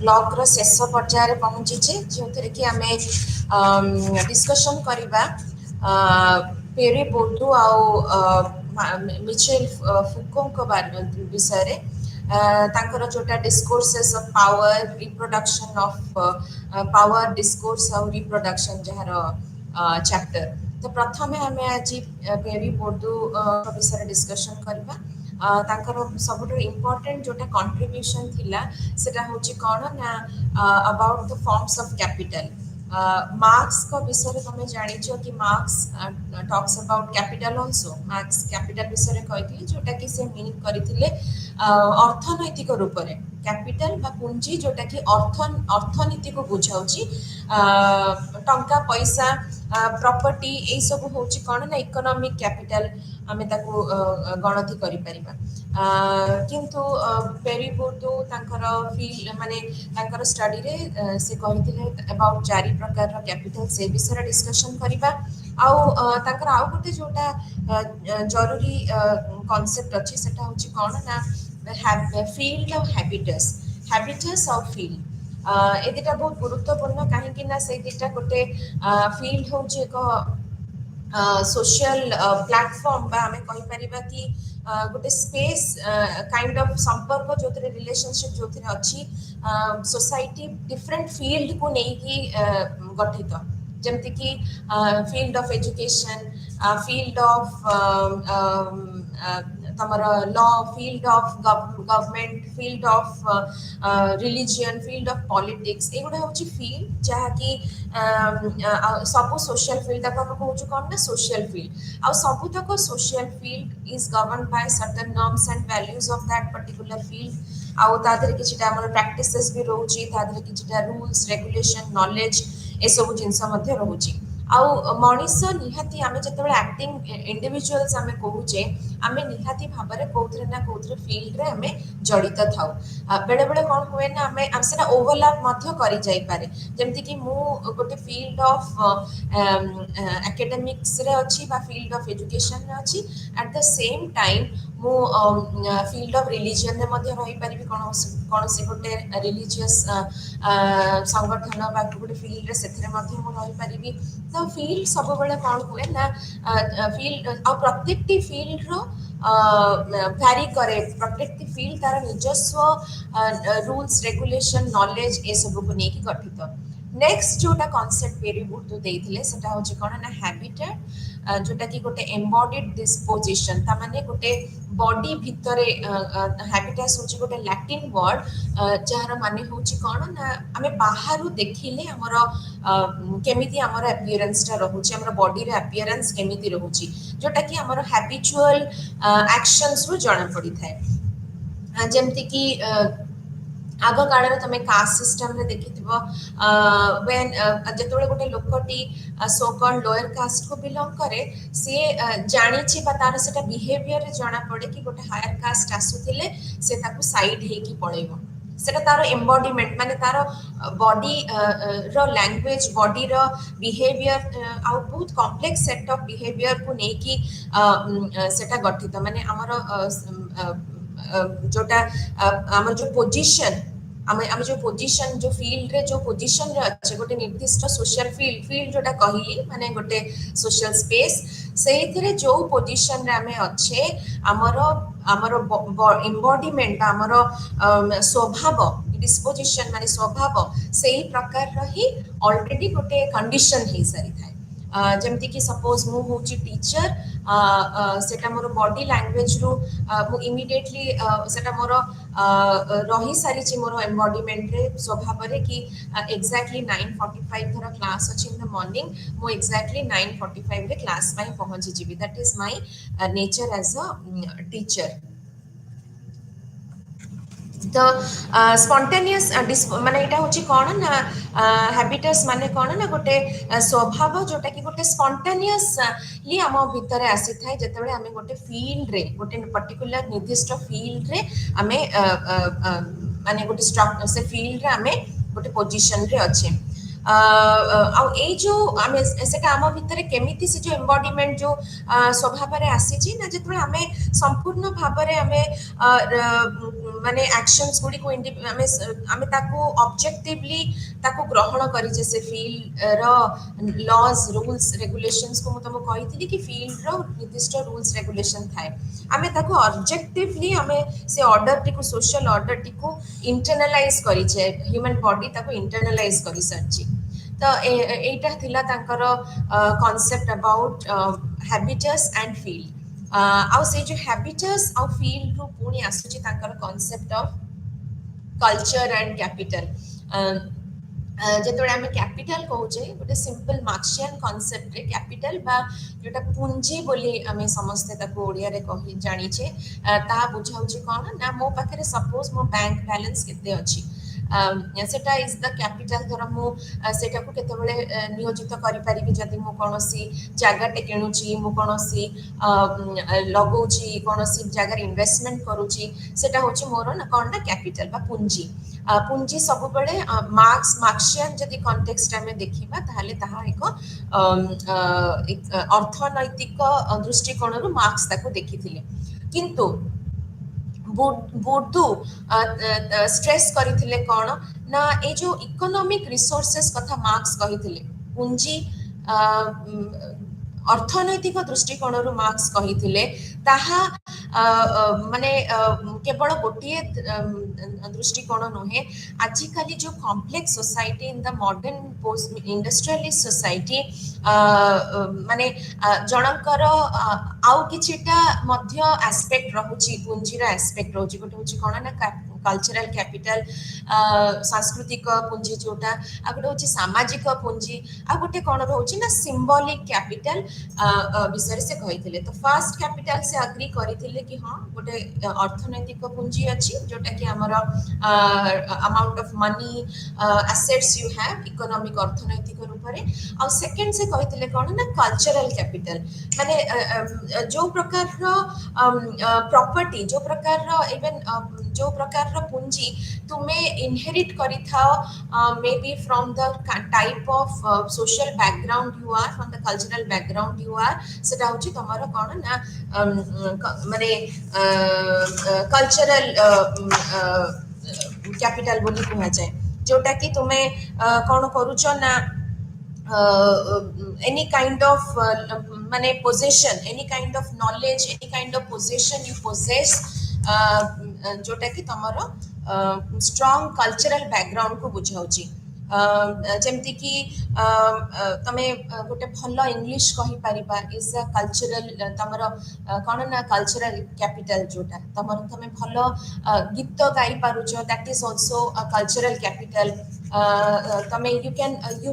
Blog रो शेष पर्यायर पहुँचे जो थे कि आम डिस्कशन करवा पेरी बोर्डू आउ मिचेल फुको विषय तांकर जोटा discourses of power reproduction of power discourse और रिप्रोडक्शन जहार चैप्टर तो प्रथम आम आज पेरी बोर्डू विषय डिस्कशन करवा तांकर सबुठ इम्पोर्टेंट जोटा कंट्रीब्यूशन थिला सेटा होची कोन ना about the forms of capital marks को विषय तुम जानिछ कि marks talks about capital also marks capital विषय कहिथिले जोटा कि से मीनिंग करथिले अर्थनैतिक रूप रे कैपिटल बा पूंजी जोटा कि अर्थनीति को बुझाउची टंका पैसा प्रॉपर्टी ए सब होची कोन ना इकोनॉमिक कैपिटल आमे ताको गणति करि परिबा किंतु पेरी बोर्डू तांकर फील माने तांकर स्टडी रे से कहिथिले अबाउट चारि प्रकार रो कैपिटल से विषय डिस्कशन करिबा आउ तांकर आउ गोटे जोटा जरूरी कांसेप्ट अछि सेटा होची कोन ना field of habits of field ए दिटा बहुत गुरुत्वपूर्ण काहे कि ना से दिटा गोटे फील्ड होची एक सोशल प्लेटफॉर्म बा हमें कहि परिबा कि गोटे स्पेस काइंड ऑफ संपर्क जो रिलेशनशिप जो अच्छी सोसाइटी डिफरेंट फील्ड को नहीं कि गठित जमती कि field of education field of तमर law field of government field of religion field of politics एगुड़ा हूँ फील्ड जहाँ कि सब सोशल फील्ड तक कहूँ कौन ना सोशल फील्ड आ सबुतक social field is govern by certain norms and values of that particular field आउ तादरे किछिटा हमर प्रैक्टिसेस भी रहउची तादरे किछिटा रूल्स रेगुलेशन नॉलेज ए सब जिंस मध्ये रहउची आउ मनीष निहाती आमे जतबे एक्टिंग इंडिविजुअल्स आमे कहूचे आमे निहाती भाबरे कोथरे ना कोथरे फील्ड रे आमे जड़ित थाउ बेले बेले कोन होए ना आमे सेटा ओवरलैप मध्ये करि जाई पारे जेमति कि मु गोटे फील्ड ऑफ एकेडमिक्स रे अछि बा फील्ड ऑफ एजुकेशन रे अछि एट द सेम टाइम मु फील्ड ऑफ रिलीजन रे मध्ये रहि परिबि कोन से गोटे रिलीजियस संगठन बा गोटे फील्ड रे सेथरे मध्ये मु रहि परिबि तो फील्ड सब बेले कौन हुए ना फील्ड आ प्रत्येक फील्ड रो भैरी करे प्रत्येक फील्ड तार निजस्व रूल्स रेगुलेशन नॉलेज ए सब को नेकी गठित नेक्स्ट जोटा कांसेप्ट पेरी बोर्डू देइथिले सेटा होची कोन ना हैबिटेट जोटा कि गोटे एम्बॉडीड डिस्पोजिशन ता माने गोटे बॉडी भितरे हैबिटस होची गोटे लैटिन वर्ड जहार माने होची कोन ना हमें बाहरु देखिले हमर केमिति हमर अपीयरेंस ता रहउची हमर बॉडी रे अपीयरेंस केमिति रहउची जोटा कि हमर हैबिचुअल एक्शंस रु जणा पड़ी थाए जेमति कि आग काल में तुम कास्ट सिस्टम रे देखिथिबो व्हेन जेतोले गोटे लोकटी सो कॉल्ड लोअर कास्ट को बिलोंग करे से जानि छि बा तार सेटा बिहेवियर रे जणा पड़े कि गोटे हायर कास्ट आसुथिले से ताकू साइड हे कि पळेबो सेटा तार एम्बॉडीमेंट माने तार बॉडी रो लैंग्वेज बॉडी रो बिहेवियर आउ बहुत कॉम्प्लेक्स सेट ऑफ बिहेवियर को नै कि सेटा गठित माने हमर जोटा आम जो पोजीशन आम जो पोजीशन जो फील्ड रे जो पोजीशन रे अच्छे गोटे निर्दिष्ट सोशल फील्ड जोटा कहली माने गोटे सोशल स्पेस सेहिथिरे जो पोजीशन रे आमे अच्छे हमर एम्बॉडीमेंट हमर स्वभाव डिस्पोजिशन माने स्वभाव सेही प्रकार रही ऑलरेडी गोटे कंडीशन हे सारी थाए जमती कि सपोज मु होची टीचर सेटा मोर बॉडी लैंग्वेज रु मु इमिडिएटली सेटा मोर रही सारी छि मोर एम्बॉडीमेंट रे स्वभाव रे कि एग्जैक्टली 9:45 थरा क्लास अछि इन द मॉर्निंग मु एग्जैक्टली 9:45 रे क्लास पाई पहुंची जिवि that is my nature as a teacher तो स्पॉन्टेनियस माने एटा होची कोन ना हैबिटस माने कोन ना गोटे स्वभाव जोटा कि गोटे स्पॉन्टेनियसली हम भीतर आसी थाए जतबे हमें गोटे फील्ड रे गोटे पर्टिकुलर निर्दिष्ट फील्ड रे हमें माने गोटे स्ट्रक्चर से फील्ड रे हमें गोटे पोजीशन रे अच्छे এই जो आमे सेटा आम भितर केमिति से जो एम्बॉडीमेंट जो स्वभाव रे आसीची ना जेतबे आमे संपूर्ण भाबरे आमे माने एक्शंस गुडी को आमे आमे ताको ऑब्जेक्टिवली ताको ग्रहण करी जे से फील्ड रो लॉज रूल्स रेगुलेशंस को तुम कहितली कि फील्ड रो निर्दिष्ट रूल्स रेगुलेशन थाए आमे ताको ऑब्जेक्टिवली आमे से ऑर्डर टी को सोशल ऑर्डर टी को इंटरनलाइज करी छे ह्यूमन बॉडी ताको इंटरनलाइज करी सरची तो एटा थिला तांकर concept about habits and field आउ से जो हैबिटस आउ फील्ड रो पुणी आसुची तांकर concept of culture and capital जेतबे आमे कैपिटल कहूचे गोटे सिंपल मार्क्सियन कांसेप्ट रे कैपिटल बा जोटा पूंजी बोली आमे समस्ते ताको ओडिया रे कहि जानि छे ता बुझाउची कोन ना मो पाखरे सपोज मो बैंक बैलेंस केते अछि सेटा इज द कैपिटल धर मु सेटा को केतेबेले नियोजित करि परिबि जदि मु कोनोसी जागाटे किणुची मु कोनोसी लगौची कोनोसी जागार इन्वेस्टमेंट करूची सेटा होची मोर ना कोन ना कैपिटल बा पूंजी पूंजी सब बड़े मार्क्सियन जदि कॉन्टेक्स्ट में देखिबा ताहले ताहा एक अर्थनैतिक दृष्टिकोण रु मार्क्स ताको देखिथिले किंतु बुर्दू स्ट्रेस करिथिले कोन ना ए जो इकोनॉमिक रिसोर्सेस कथा मार्क्स कहिथिले पूंजी अर्थनैतिक दृष्टिकोण रु मार्क्स कहिथिले ताहा माने केवल गोटे दृष्टिकोण नुहे आजिकली जो complex society in the modern post industrialist society माने जनकर आउ किछिटा मध्य एस्पेक्ट रहुची पूंजीर एस्पेक्ट रहुची गोटे होची कोन ना कल्चरल कैपिटल सांस्कृतिक पूंजी जोटा आ गोटे होची सामाजिक पूंजी आ गोटे कोन रहउची ना सिंबॉलिक कैपिटल विषय से कहिथिले तो फर्स्ट कैपिटल से एग्री करिथिले कि हां गोटे अर्थनैतिक पूंजी अछि जोटा कि हमर amount of money assets you have economic अर्थनैतिक रूप रे आ सेकंड से कहिथिले कोन ना कल्चरल कैपिटल माने जो प्रकार रो प्रॉपर्टी जो प्रकार रो इवन जो प्रकार रो पूंजी तुमे इनहेरिट करि थाओ may be from the type of social background you are from the cultural background you are सेटा होची तमरो कोन ना माने कल्चरल कैपिटल बोली कहा जाए जोटा कि तुमे कोन करूचो ना any kind of mane possession any kind of knowledge any kind of possession you possess जोटा कि तमरो strong cultural background को बुझाउची जेमती कि तमे गोटे भलो इंग्लिश कहि परिबा इज अ कल्चरल तमरो कोन ना कल्चरल कैपिटल जोटा तमरो तमे भलो गीत गाई पारुचो that is also a cultural capital तमे यू कैन यू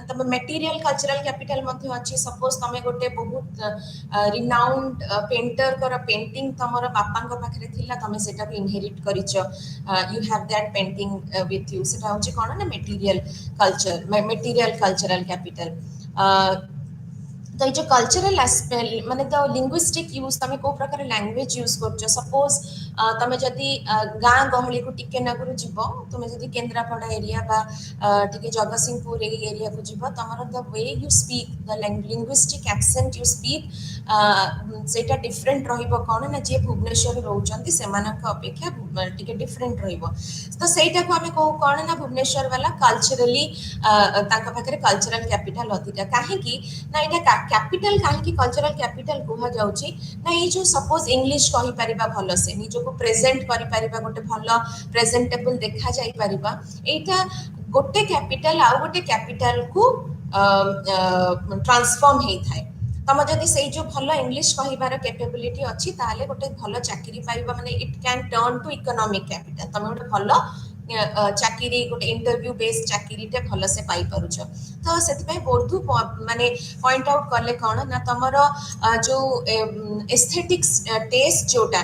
तमे मटेरियल कल्चरल कैपिटल मध्ये अछि सपोज तमे गोटे बहुत रिनाउंड पेंटर कर पेंटिंग तमरो बापांग पाखरे थिला तमे सेटा को इनहेरिट करिचो you have that painting with you सेटा होची कोन ना material culture material cultural capital तो ये जो कल्चरल एस्पेक्ट माने तो लिंग्विस्टिक यूज तमे को प्रकार लैंग्वेज यूज करछो सपोज तमे जदी गां गहली को टिके नगरु जीवो तमे जदी केंद्रापड़ा एरिया बा टिके जगतसिंहपुर एरिया को जीवो तमरो the way you speak the linguistic accent you speak सेटा डिफरेंट रहिबो कोन ना जे भुवनेश्वर रहउचंती सेमानक अपेक्षा टिके डिफरेंट रहिबो तो सेटा को हमें को कोन ना भुवनेश्वर वाला कल्चरली ताका पाखरे कल्चरल कैपिटल अधिका काहे कि ना इटा कैपिटल काहे कि कल्चरल कैपिटल कोहा जाउची ना ये जो सपोज इंग्लिश कहि परिबा भलो से निजो को प्रेजेंट करि परिबा गोटे भलो प्रेजेंटेबल देखा जाई परिबा एटा गोटे कैपिटल आ गोटे कैपिटल को ट्रांसफॉर्म हेई थाए तम जदि से जो भलो इंग्लिश कहिबार कैपेबिलिटी अछि ताले गोटे भलो चाकरी पाइबा माने it can turn to economic capital तम गोटे भलो चाकरी गोटे इंटरव्यू बेस्ड चाकरी टे भलो से पाई परुछ तो सेति पय बोर्धु माने पॉइंट आउट करले कोन ना तमरो जो एस्थेटिक्स टेस्ट जोटा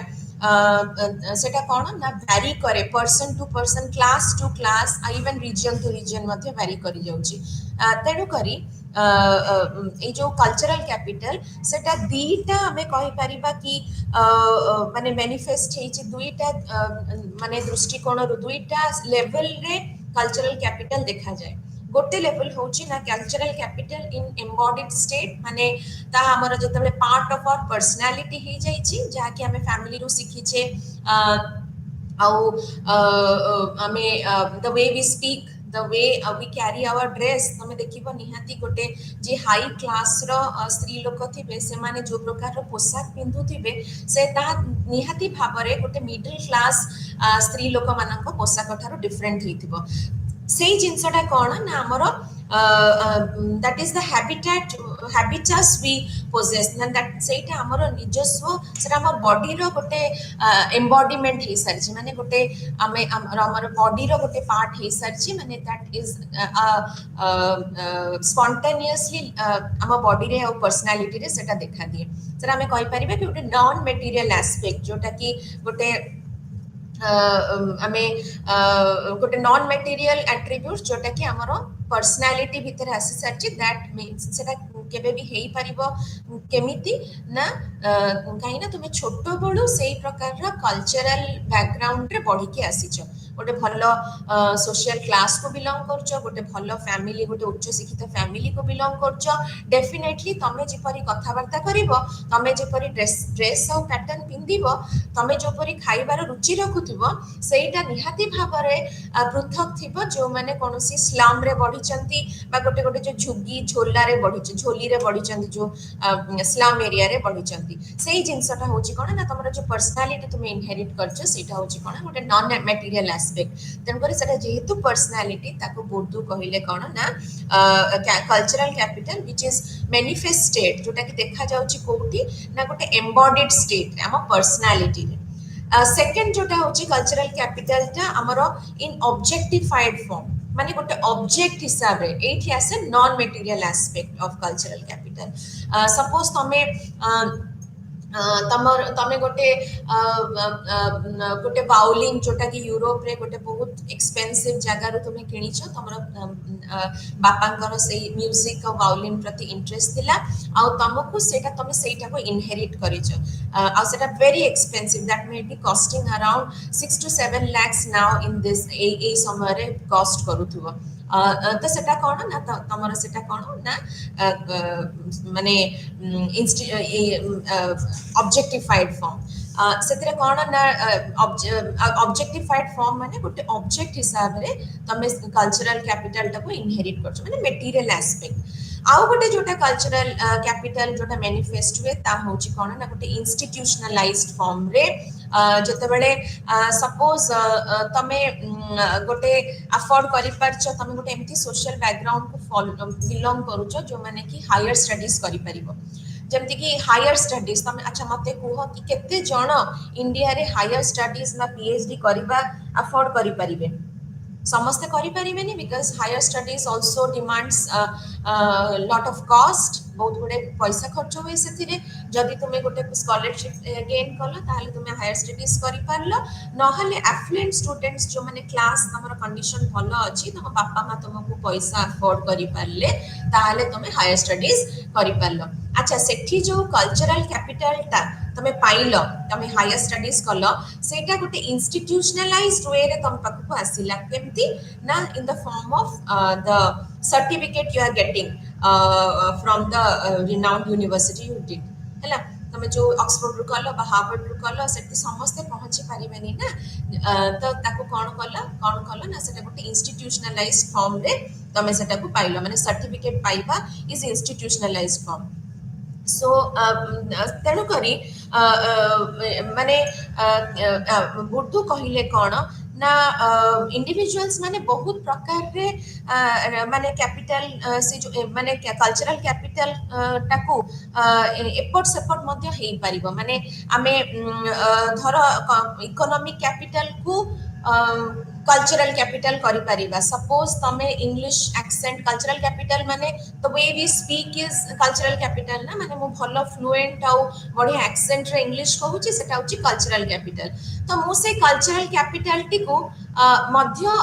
सेटा कोन ना वैरी करे person to person class to class even region to region मध्ये वैरी करि जाउची तेनु करी ए जो कल्चरल कैपिटल सेटा दीटा हमें कहि परिबा कि माने मैनिफेस्ट हेछि दुईटा माने दृष्टिकोण रु दुईटा लेवल रे कल्चरल कैपिटल देखा जाए गोटे लेवल होची ना cultural capital in embodied state माने ता हमर जतबे पार्ट ऑफ आवर पर्सनालिटी ही जाई छी जहा कि हमें फैमिली रू सीखी छे आउ हमें the way we speak the way we carry our dress तमे देखिबो निहाती गोटे जे हाई क्लास रो स्त्री लोक थिबे से माने जो प्रकार रो पोशाक पिंधु थिबे से ता निहाती भाबरे गोटे मिडिल क्लास स्त्री लोक मानक पोशाक ठारो डिफरेंट हेतिबो सेही जिनसटा कोन ना हमरो that is the habitus we possess and that सेटा हमरो निजस्व सेटा हम बॉडी रो गोटे एम्बॉडीमेंट हे सरछि माने गोटे हमर बॉडी रो गोटे पार्ट हे सरछि माने that is spontaneously हम बॉडी रे और पर्सनालिटी रे सेटा देखा दिए सेटा हमें कहि परिबे कि गोटे नॉन मटेरियल एस्पेक्ट जोटा कि गोटे आमे गोटे नॉन मटेरियल एट्रिब्यूट जोटा कि हमरो पर्सनालिटी भीतर आसी सरछि दैट मींस सेटा केबे भी हेई परिबो केमिति ना काहे ना तुमे छोटो बळू सेही प्रकार रा कल्चरल बैकग्राउंड रे बढ़ी के आसीछ गोटे भलो सोशल क्लास को बिलोंग करछो गोटे भलो फैमिली गोटे उच्च शिक्षित फैमिली को बिलोंग करछो डेफिनेटली तमे जेपरी कथा वार्ता करिवो तमे जेपरी ड्रेस और पैटर्न पिंदिबो तमे जेपरी खाइबार रुचि रखुथिबो सेटा निहाती भाबरे पृथक थिबो जो माने कोनोसी स्लम रे बढ़िचंती बा गोटे गोटे जो झुग्गी झोला रे बढ़िच झोली रे बढ़िचंती जो स्लम एरिया रे बढ़िचंती सेही जिंसटा होची कोन ना तमरो जो पर्सनालिटी तुमे इनहेरिट करछो सेटा होची कोन गोटे नॉन मटेरियल एस्पेक्ट तेनकर सेटा जेहेतु पर्सनालिटी ताको बोर्डू कहिले कोन ना cultural capital which is manifest state जोटा कि देखा जाउची कोठी ना गोटे एम्बॉडीड स्टेट हम पर्सनालिटी रे सेकंड जोटा होची कल्चरल कैपिटल ता हमरो इन ऑब्जेक्टिफाइड फॉर्म माने गोटे ऑब्जेक्ट हिसाब रे एठी आसे non material aspect of cultural capital suppose तमे तमर तमे गोटे गोटे बाउलिंग जोटा कि यूरोप रे गोटे बहुत एक्सपेंसिव जगह रो तुमे किनिछो तमर बापांकर से म्यूजिक और बाउलिंग प्रति इंटरेस्ट थिला आ तमको सेटा तमे सेटा को इनहेरिट करिछो आ सेटा very expensive that may be costing around 6 to 7 lakhs now in this ए समय रे कॉस्ट करूथुवा तो सेटा कोन ना तमर सेटा कोन ना माने ऑब्जेक्टिफाइड फॉर्म सेतरे कोन ना ऑब्जेक्टिफाइड फॉर्म माने गोटे ऑब्जेक्ट हिसाब रे तमे कल्चरल कैपिटल टा को इनहेरिट करछो माने मटेरियल एस्पेक्ट आउ गोटे जोटा कल्चरल कैपिटल जोटा मैनिफेस्ट हुए ता होची कोन ना गोटे इंस्टीट्यूशनलाइज्ड फॉर्म रे जते बेले सपोज तमे गोटे अफोर्ड करि परछो तमे गोटे एमती सोशल बैकग्राउंड को बिलोंग करूछो जो माने कि हायर स्टडीज करि परिबो जमती कि हायर स्टडीज तमे अच्छा मते कुहो कि केते जण इंडिया रे हायर स्टडीज ना पीएचडी करिबा अफोर्ड करि परिबे समस्त करि परिबेनी because higher studies also demands lot of cost बहुत गुडे पैसा खर्च होई सेथिरे जदि तुमे गोटे स्कॉलरशिप गेन कलो ताले तुमे हायर स्टडीज करि पारलो नहले एफ्लुएंट स्टूडेंट्स जो माने क्लास हमर कंडीशन भलो अछि तम बापा मा तुमको पैसा अफोर्ड करि पारले ताले तुमे हायर स्टडीज करि पारलो अच्छा सेठी जो कल्चरल कैपिटल ता तमे पाइलो तमे हायर स्टडीज कलो सेटा गोटे इंस्टीट्यूशनलाइज्ड वे रे तम पाखु आसिला केमती ना in the form of the certificate you are getting from the renowned university you did हला तमे जो ऑक्सफोर्ड रु कलो बा हार्वर्ड रु कलो सेठी समस्त पहुंची परिबेनी ना तो ताको कोन कलो ना सेटा गोटे इंस्टीट्यूशनलाइज्ड फॉर्म रे तमे सेटा को पाइलो माने सर्टिफिकेट पाइबा इज इंस्टीट्यूशनलाइज्ड फॉर्म सो तेणु करी माने बुद्धू कहिले कोन ना इंडिविजुअल्स माने बहुत प्रकार रे माने कैपिटल से जो माने कल्चरल कैपिटल टाको एपोर्ट सपोर्ट मध्य हेई परिबो माने आमे धर इकोनॉमिक कैपिटल को कल्चरल कैपिटल करि परिबा सपोज तमे इंग्लिश एक्सेंट कल्चरल कैपिटल माने the way we speak is cultural capital ना माने मो भलो फ्लुएंट आउ बढ़िया एक्सेंट रे इंग्लिश कहूची सेटा होची कल्चरल कैपिटल तो मो से कल्चरल कैपिटलिटी को मध्य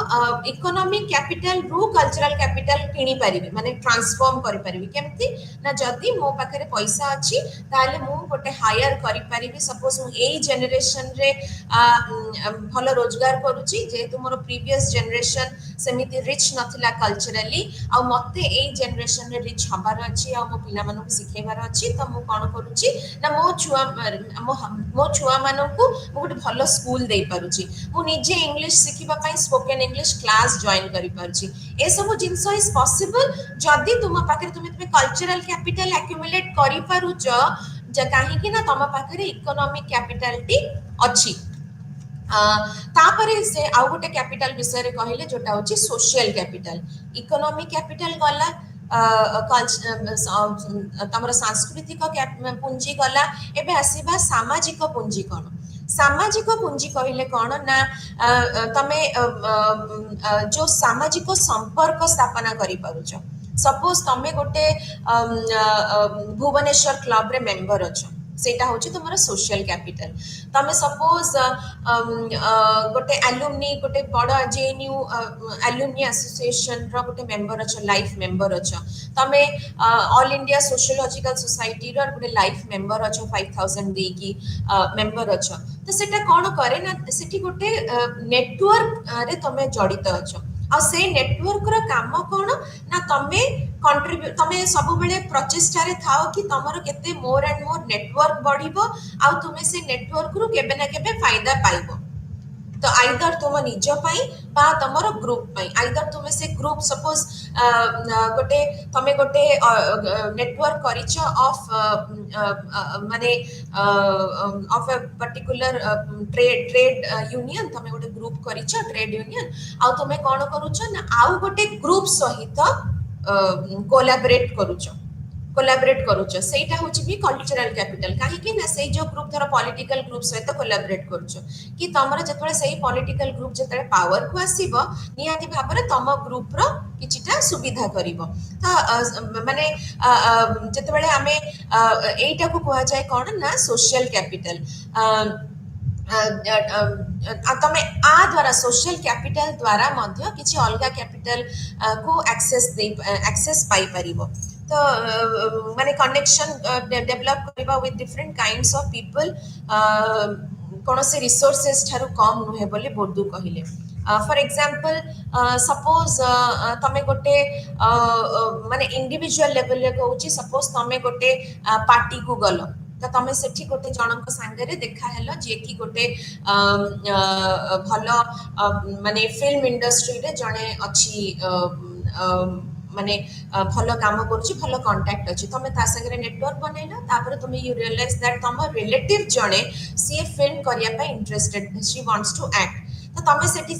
इकोनॉमिक कैपिटल रु कल्चरल कैपिटल किनी परिबे माने ट्रांसफॉर्म करि परिबे केमती ना जदी मो पाखरे पैसा अछि ताले मो गोटे हायर करि परिबे सपोज मो एई जनरेशन रे भलो रोजगार करूची जे तुमरो प्रीवियस जनरेशन सेमिति रिच नथिला कल्चरली आ मते ए जनरेशन रे रिच हबार अछि आ मो पिला मानन को सिखेबार अछि त मो कोन करूची ना मो छुआ मानन को मो गोटे भलो स्कूल दे पारुची मु निजे इंग्लिश सिखिबा पई स्पोकन इंग्लिश क्लास जॉइन करि पारुची ए सब जिंस इज पॉसिबल जदी तुम पाखे तुमे कल्चरल कैपिटल एक्युमुलेट करि पारुच कहीं कि ना तुम पाखे इकोनॉमिक कैपिटलिटी अच्छी तापरे से आउ गोटे कैपिटल विषय रे कहले जोटा होची सोशल कैपिटल इकोनॉमिक कैपिटल गला तमर सांस्कृतिक पुंजी गला एबे आसीबा सामाजिक पुंजी कोन सामाजिक पुंजी कहले कौन ना तमे जो सामाजिक संपर्क स्थापना करि पारुछ सपोज तमे गोटे भुवनेश्वर क्लब रे मेंबर अछ सेटा होची तुम्हारा सोशल कैपिटल तमे सपोज गोटे एलुमनी गोटे बड़ जेएनयू एलुमनी एसोसिएशन रो गोटे मेंबर अछ लाइफ मेंबर अछ तमे ऑल इंडिया सोशियोलॉजिकल सोसाइटी रो गोटे लाइफ मेंबर अछ 5000 दे की मेंबर अछ तो सेटा कोन करे ना सेठी गोटे नेटवर्क रे तमे जडित अछ आ से नेटवर्क रो काम कोन ना तमे कंट्रीब्यूट तमे सब बेले प्रचेष्टा रे थाओ कि तमरो केते मोर एंड मोर नेटवर्क बढ़िबो आ तुमे से नेटवर्क रु केबे ना केबे फायदा पाइबो तो आइदर तुम निज पाई बा तमरो ग्रुप पाई आइदर तुमे से ग्रुप सपोज गोटे तमे गोटे नेटवर्क करिच ऑफ माने of a particular trade union तमे गोटे ग्रुप करिच ट्रेड यूनियन आ तुमे कोन करूछ ना आउ गोटे ग्रुप सहित कोलैबोरेट करूछ सेटा होची भी कल्चरल कैपिटल काहे कि ना से जो ग्रुप धर पॉलिटिकल ग्रुप सहित कोलैबोरेट करूछ कि तमरा जतबे सही पॉलिटिकल ग्रुप जतबे पावर को आसीबो नियाति भाबरे तम ग्रुप रो किछिटा सुविधा करिवो तो माने जतबे हमें एटा को कहआ जाय कोन ना सोशल कैपिटल तमे आ द्वारा सोशल कैपिटल द्वारा मध्य किछि अलगा कैपिटल को एक्सेस पाई परिबो तो माने कनेक्शन डेवलप करबा with different kinds of people कोन से रिसोर्सेस थारु कम नुहे बोली बोर्डू कहिले फॉर एग्जांपल सपोज तमे गोटे माने इंडिविजुअल लेवल रे कहूची सपोज तमे गोटे पार्टी को गलो तो तमे सेठी गोटे जनक संगे देखा हेलो जे कि गोटे भलो माने फिल्म इंडस्ट्री रे जणे अछि माने भलो काम करूची भलो कांटेक्ट अछि तमे ता संगे नेटवर्क बनैला तापर तमे यू रियलाइज दैट तम रिलेटिव जणे सी फिल्म करिया पे interested she wants to act तो तमे सेठी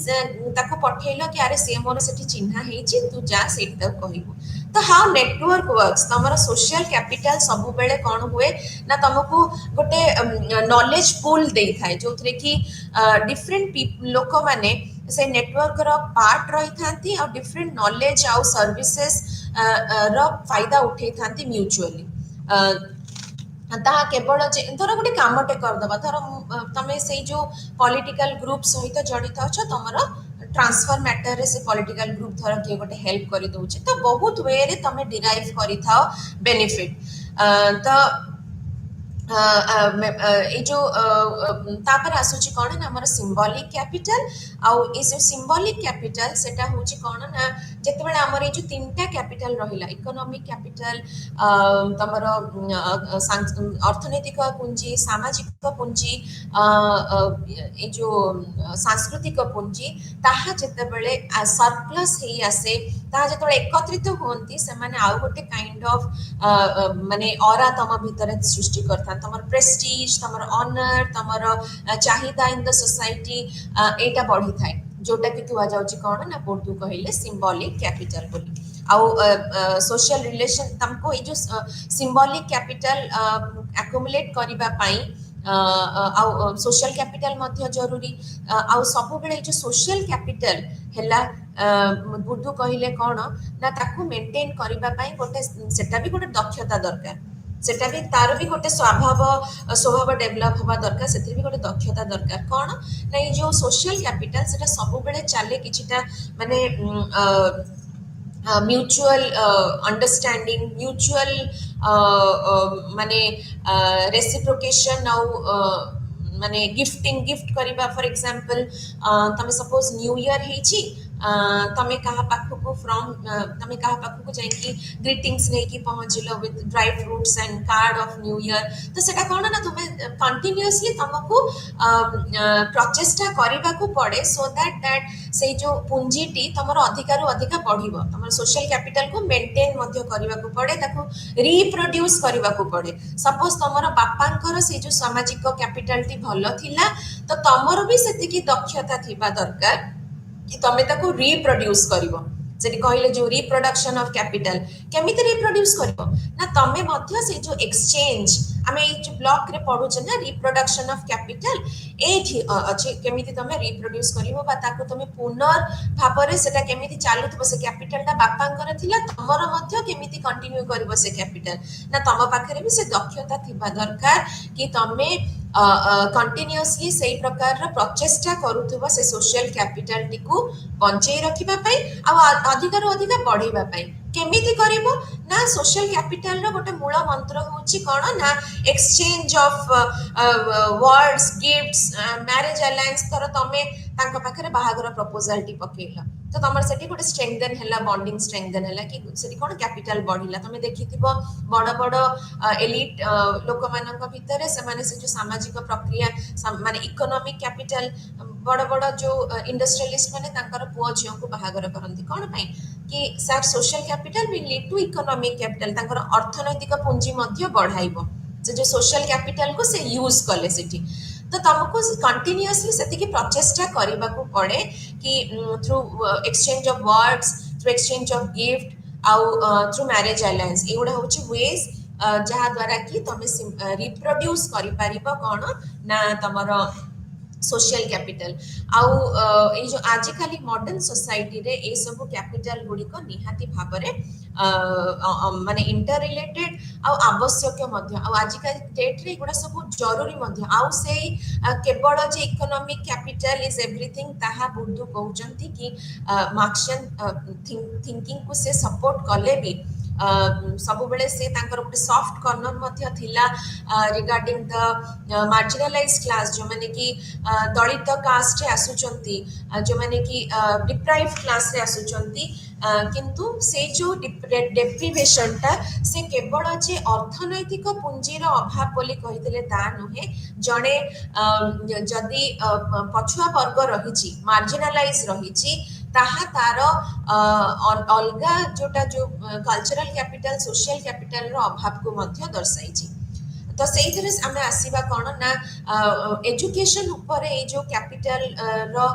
ताको पठेलो कि अरे से मोर सेठी चिन्हा हेची तू जा सेठी तक कहिबो तो हाउ नेटवर्क वर्क्स तमरा सोशल कैपिटल सब बेले कोन हुए ना तुमको गोटे नॉलेज पूल दे थाए जो थरे कि डिफरेंट लोक माने से नेटवर्क रो पार्ट रही थांती और डिफरेंट नॉलेज आउ सर्विसेज रो फायदा उठे थांती म्यूचुअली ता केवल धर गोटे कामटे करदबा धर तमे से जो पॉलिटिकल ग्रुप सहित जड़ित अछ तमरा ट्रांसफर मैटर रे से पॉलिटिकल ग्रुप धर के गोटे हेल्प करि दउछ तो बहुत वे रे तमे डिराइव करि थाओ बेनिफिट तो ए जो तापर आसुची कोन ना हमर सिंबॉलिक कैपिटल आउ ए जो सिंबॉलिक कैपिटल सेटा होची कोन ना जेतेबेले हमर ए जो तीनटा कैपिटल रहिला इकोनॉमिक कैपिटल तमर अर्थनैतिक पुंजी सामाजिक पुंजी ए जो सांस्कृतिक पुंजी ताहा जेतेबेले सरप्लस हेई आसे ताहा जेतेबेले एकत्रित होंती से माने आउ गोटे काइंड ऑफ माने ऑरा तम भीतर सृष्टि करता तमर प्रेस्टीज तमर ऑनर तमर चाहिदा इन द सोसाइटी एटा बढ़ी थाए जोटा कि कुआ जाउची कोन ना बोर्डू कहिले सिंबॉलिक कैपिटल बोली आउ सोशल रिलेशन तमको ए जो सिंबॉलिक कैपिटल एक्युमुलेट करिबा पई आउ सोशल कैपिटल मध्य जरूरी आउ सब बेले जो सोशल कैपिटल हैला बोर्डू कहिले कोन ना ताकू मेंटेन करिबा पई गोटे सेटा भी गोटे दक्षता दरकार सेटा भी तार भी गोटे स्वभाव डेवलप होबा दरकार सेतिर भी गोटे दक्षता दरकार कोन नै जो सोशल कैपिटल सेटा सब बेले चले किछिटा माने म्यूचुअल अंडरस्टैंडिंग म्यूचुअल माने रेसिप्रोकेशन आउ माने गिफ्ट करिबा फॉर एग्जांपल तमे सपोज न्यू ईयर हेची ତମେ କାହା ପାଖକୁ ତମେ କାହା ପାଖକୁ ଯାଇକି ଗ୍ରିଟିଂସ୍ ନେଇକି ପହଞ୍ଚିଲ with dry fruits and card of new year. ତ ସେଟା କ'ଣ ନା ତୁମେ କଣ୍ଟିନ୍ୟୁଅସଲି ତମକୁ ପ୍ରଚେଷ୍ଟା କରିବାକୁ ପଡ଼େ ସୋ ଦ୍ୟାଟ୍ ସେଇ ଯେଉଁ ପୁଞ୍ଜିଟି ତମର ଅଧିକାରୁ ଅଧିକା ବଢ଼ିବ। ତମର ସୋସିଆଲ କ୍ୟାପିଟାଲକୁ ମେଣ୍ଟେନ୍ ମଧ୍ୟ କରିବାକୁ ପଡ଼େ, ତାକୁ ରିପ୍ରଡ୍ୟୁସ୍ କରିବାକୁ ପଡ଼େ। ସପୋଜ ତମର ବାପାଙ୍କର ସେଇ ଯେଉଁ ସାମାଜିକ କ୍ୟାପିଟାଲଟି ଭଲ ଥିଲା, ତ ତମର ବି ସେତିକି ଦକ୍ଷତା ଥିବା ଦରକାର कि तमे ताको रिप्रोड्यूस करिवो। सेठी कहले जो रिप्रोडक्शन ऑफ कैपिटल केमिति रिप्रोड्यूस करिवो ना तमे मध्य से जो एक्सचेंज आमे ए जो ब्लॉक रे पढु छ ना रिप्रोडक्शन ऑफ कैपिटल एठी अछि केमिति तमे रिप्रोड्यूस करिवो बा ताको तमे पुनर् भाबरे सेटा केमिति चालुथबो से कैपिटलटा बापांकर थिला तमरो मध्य केमिति कंटिन्यू करिवो से कैपिटल ना तम पाखरे भी से दक्षता थिबा दरकार कि तमे कंटिन्यूअसली से प्रकार प्रचेष्टा करूथबो से सोशल कैपिटल टिकू बंचै रखिबा पई आ अधिकार अधिक बढ़ेबा पई केमिति करिवो ना सोशल कैपिटल रो गोटे मूल मंत्र होची कोन ना exchange of words gifts marriage alliance तर तमे तांका पाखरे बाहागर प्रपोजल टी पकेला तो तमर सेठी गोटे स्ट्रेंथन हैला बॉन्डिंग स्ट्रेंथन हैला कि सेठी कोन कैपिटल बढ़िला तमे देखिथिबो बड़ बड़ एलिट लोक मानक भितरे से माने से जो सामाजिक प्रक्रिया माने इकोनॉमिक कैपिटल बड़ बड़ जो इंडस्ट्रियलिस्ट माने तांकर पुओ झियो को बाहागर करंती कोन पई कि sir social capital will lead to economic capital तांकर अर्थनैतिक पुंजी मध्य बढ़ाइबो से जो सोशल कैपिटल को से यूज कले सेठी तो तुमको कंटिन्यूअसली सेतिकी प्रचेष्टा करबा को पड़े कि through exchange of words through exchange of gift आउ थ्रू मैरिज अलायंस एगुडा होची वेज जहाँ द्वारा कि तुम रिप्रोड्यूस करि परिबो कोन ना तमरो सोशल कैपिटल आउ ए जो आजिकाली मॉडर्न सोसाइटी रे ए सब कैपिटल गुडी को निहाती भाबरे माने इंटर रिलेटेड आउ आवश्यक मध्य आउ आजिकाली डेट रे गुडा सब जरूरी मध्य आउ से केवल जे इकोनॉमिक कैपिटल इज एवरीथिंग ताहा बुद्धू कहउचंती कि मार्क्सियन थिंकिंग को से सपोर्ट कले भी सब बेले से तांकर गोटे सॉफ्ट कॉर्नर मध्य थिला रिगार्डिंग द मार्जिनलाइज्ड क्लास जो माने कि दलित कास्ट रे आसुचंती जो माने कि डिप्राइव्ड क्लास रे आसुचंती किंतु से जो डेप्रिवेशन टा से केवल जे अर्थनैतिक पुंजीर अभाव बोली कहितले ता नुहे जणे जदि पछुआ वर्ग रहिछि मार्जिनलाइज रहिछि ताहा तार अलगा जोटा जो कल्चरल कैपिटल सोशल कैपिटल रो अभाव को मध्य दर्शाइछि तो सेही थरे आमे आसीबा कोन ना एजुकेशन ऊपर ए जो कैपिटल रो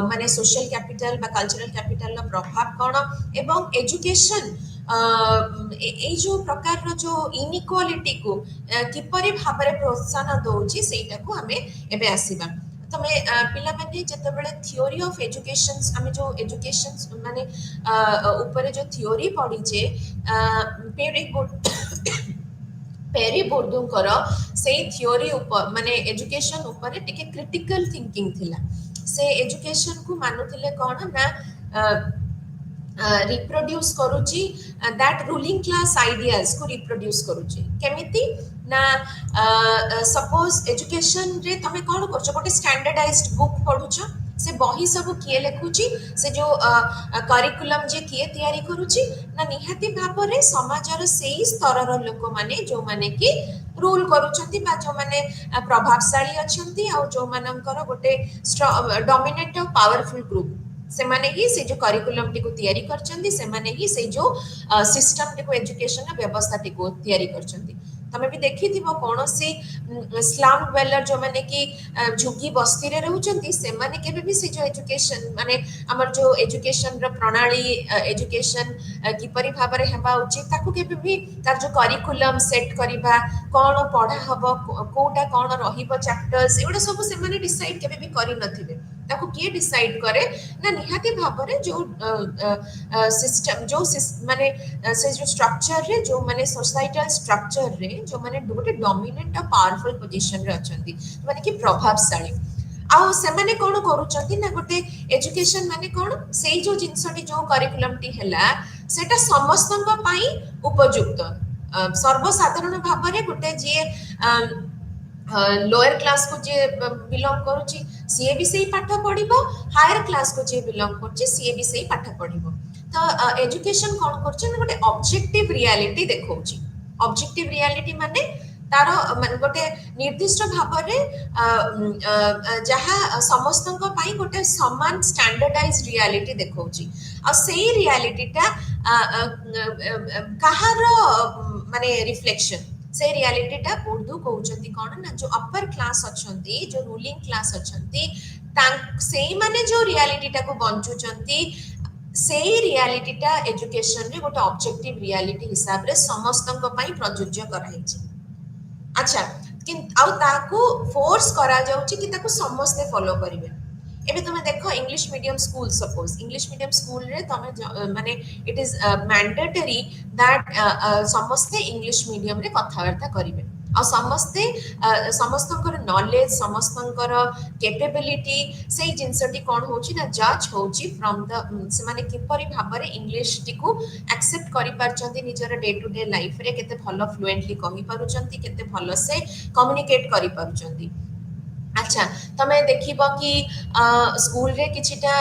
माने सोशल कैपिटल बा कल्चरल कैपिटल रो प्रभाव कोन एवं एजुकेशन ए जो प्रकार रो जो इनइक्वालिटी को किपरि भाबरे प्रोत्साहन दोछि सेटा को हमें एबे आसीबा तमे पिला माने जते बेले थ्योरी ऑफ एजुकेशन हमें जो एजुकेशन माने ऊपर जो थ्योरी पढी जे पेरी बोर्डूकर से थ्योरी ऊपर माने एजुकेशन ऊपर टिके क्रिटिकल थिंकिंग थिला से एजुकेशन को मानुथिले कोन ना रिप्रोड्यूस करूची दैट रूलिंग क्लास आइडियाज को रिप्रोड्यूस करूची केमिति ना सपोज एजुकेशन रे तमे कोन करछो गोटे स्टैंडर्डाइज्ड बुक पढुछो से बही सब किए लिखुची से जो करिकुलम जे किए तयारी करूची ना निहाती भाबरे समाजर सेही स्तरर लोक माने जो माने कि रूल करूछंती बा जो माने प्रभावशाली अछंती आ जो मानकर गोटे डोमिनेंट और पावरफुल ग्रुप से माने ही से जो करिकुलम टी को तयारी करछंती से माने ही से जो सिस्टम टी को एजुकेशन व्यवस्था टी को तयारी करछंती तमे भी देखि थिबो कोनोसी स्लम ड्वेलर जो माने कि झुग्गी बस्ती रे रहउचंती से माने केबे भी से जो एजुकेशन माने हमर जो एजुकेशन रो प्रणाली एजुकेशन किपरि भाबरे हेबा उचित ताकू केबे भी तार जो करिकुलम सेट करिबा कोन पढा हबो कोटा कोन रहिबो चैप्टर्स एडा सब से माने डिसाइड केबे भी करि नथिबे ताकू के डिसाइड करे ना निहाती भाबरे जो सिस्टम जो माने से जो स्ट्रक्चर रे जो माने सोसाइटल स्ट्रक्चर रे जो माने गोटे डोमिनेंट और पावरफुल पोजीशन रे अछंती माने कि प्रभावशाली आ से माने कोन करूचंती ना गोटे एजुकेशन माने कोन सेही जो जिंसटी जो करिकुलम टी हैला सेटा समस्तन पई उपयुक्त सर्वसाधारण भाबरे गोटे जे लोअर क्लास को जे बिलोंग करूची सीए भी सही पाठ पढ़िबो, हायर क्लास को जे बिलोंग करछि सीए भी सही पाठ पढ़िबो। तो एजुकेशन कोन करछि ना गोटे ऑब्जेक्टिव रियलिटी देखौछि। ऑब्जेक्टिव रियलिटी माने तार गोटे निर्दिष्ट भाव जहाँ समस्त गोटे समान स्टैंडर्डाइज रियलिटी देखौछि। आ सेही रियलिटीटा कहार माने रिफ्लेक्शन से रियलिटीटा उर्दू कहउछंती कोन ना जो अपर क्लास अछंती जो रूलिंग क्लास अछंती से माने जो रियलिटीटा को बंचुचंती सेही रियलिटीटा एजुकेशन रे गोटे ऑब्जेक्टिव रियलिटी हिसाब रे समस्तन प्रযোज्य कराइछि। अच्छा आउ ताकू फोर्स करा जाउछि कि ताकू समस्ते फॉलो करिवे। एबे तुम देखो English medium school, suppose English medium school रे तुम माने इट इज मैंडेटरी दैट समस्ते इंग्लिश मीडियम रे कथावार्ता करिवे आ समस्ते समस्तकर नॉलेज समस्तकर कैपेबिलिटी से जिनसटी कोन होची ना जज होची फ्रॉम द से माने किपरि भाबरे इंग्लिश टिकू एक्सेप्ट करि पारचंती निजर डे टू डे लाइफ रे केते भलो फ्लुएंटली कहि पारुचंती केते भलो से कम्युनिकेट करि पारुचंती। अच्छा तमे देखिबो कि स्कूल रे किछिटा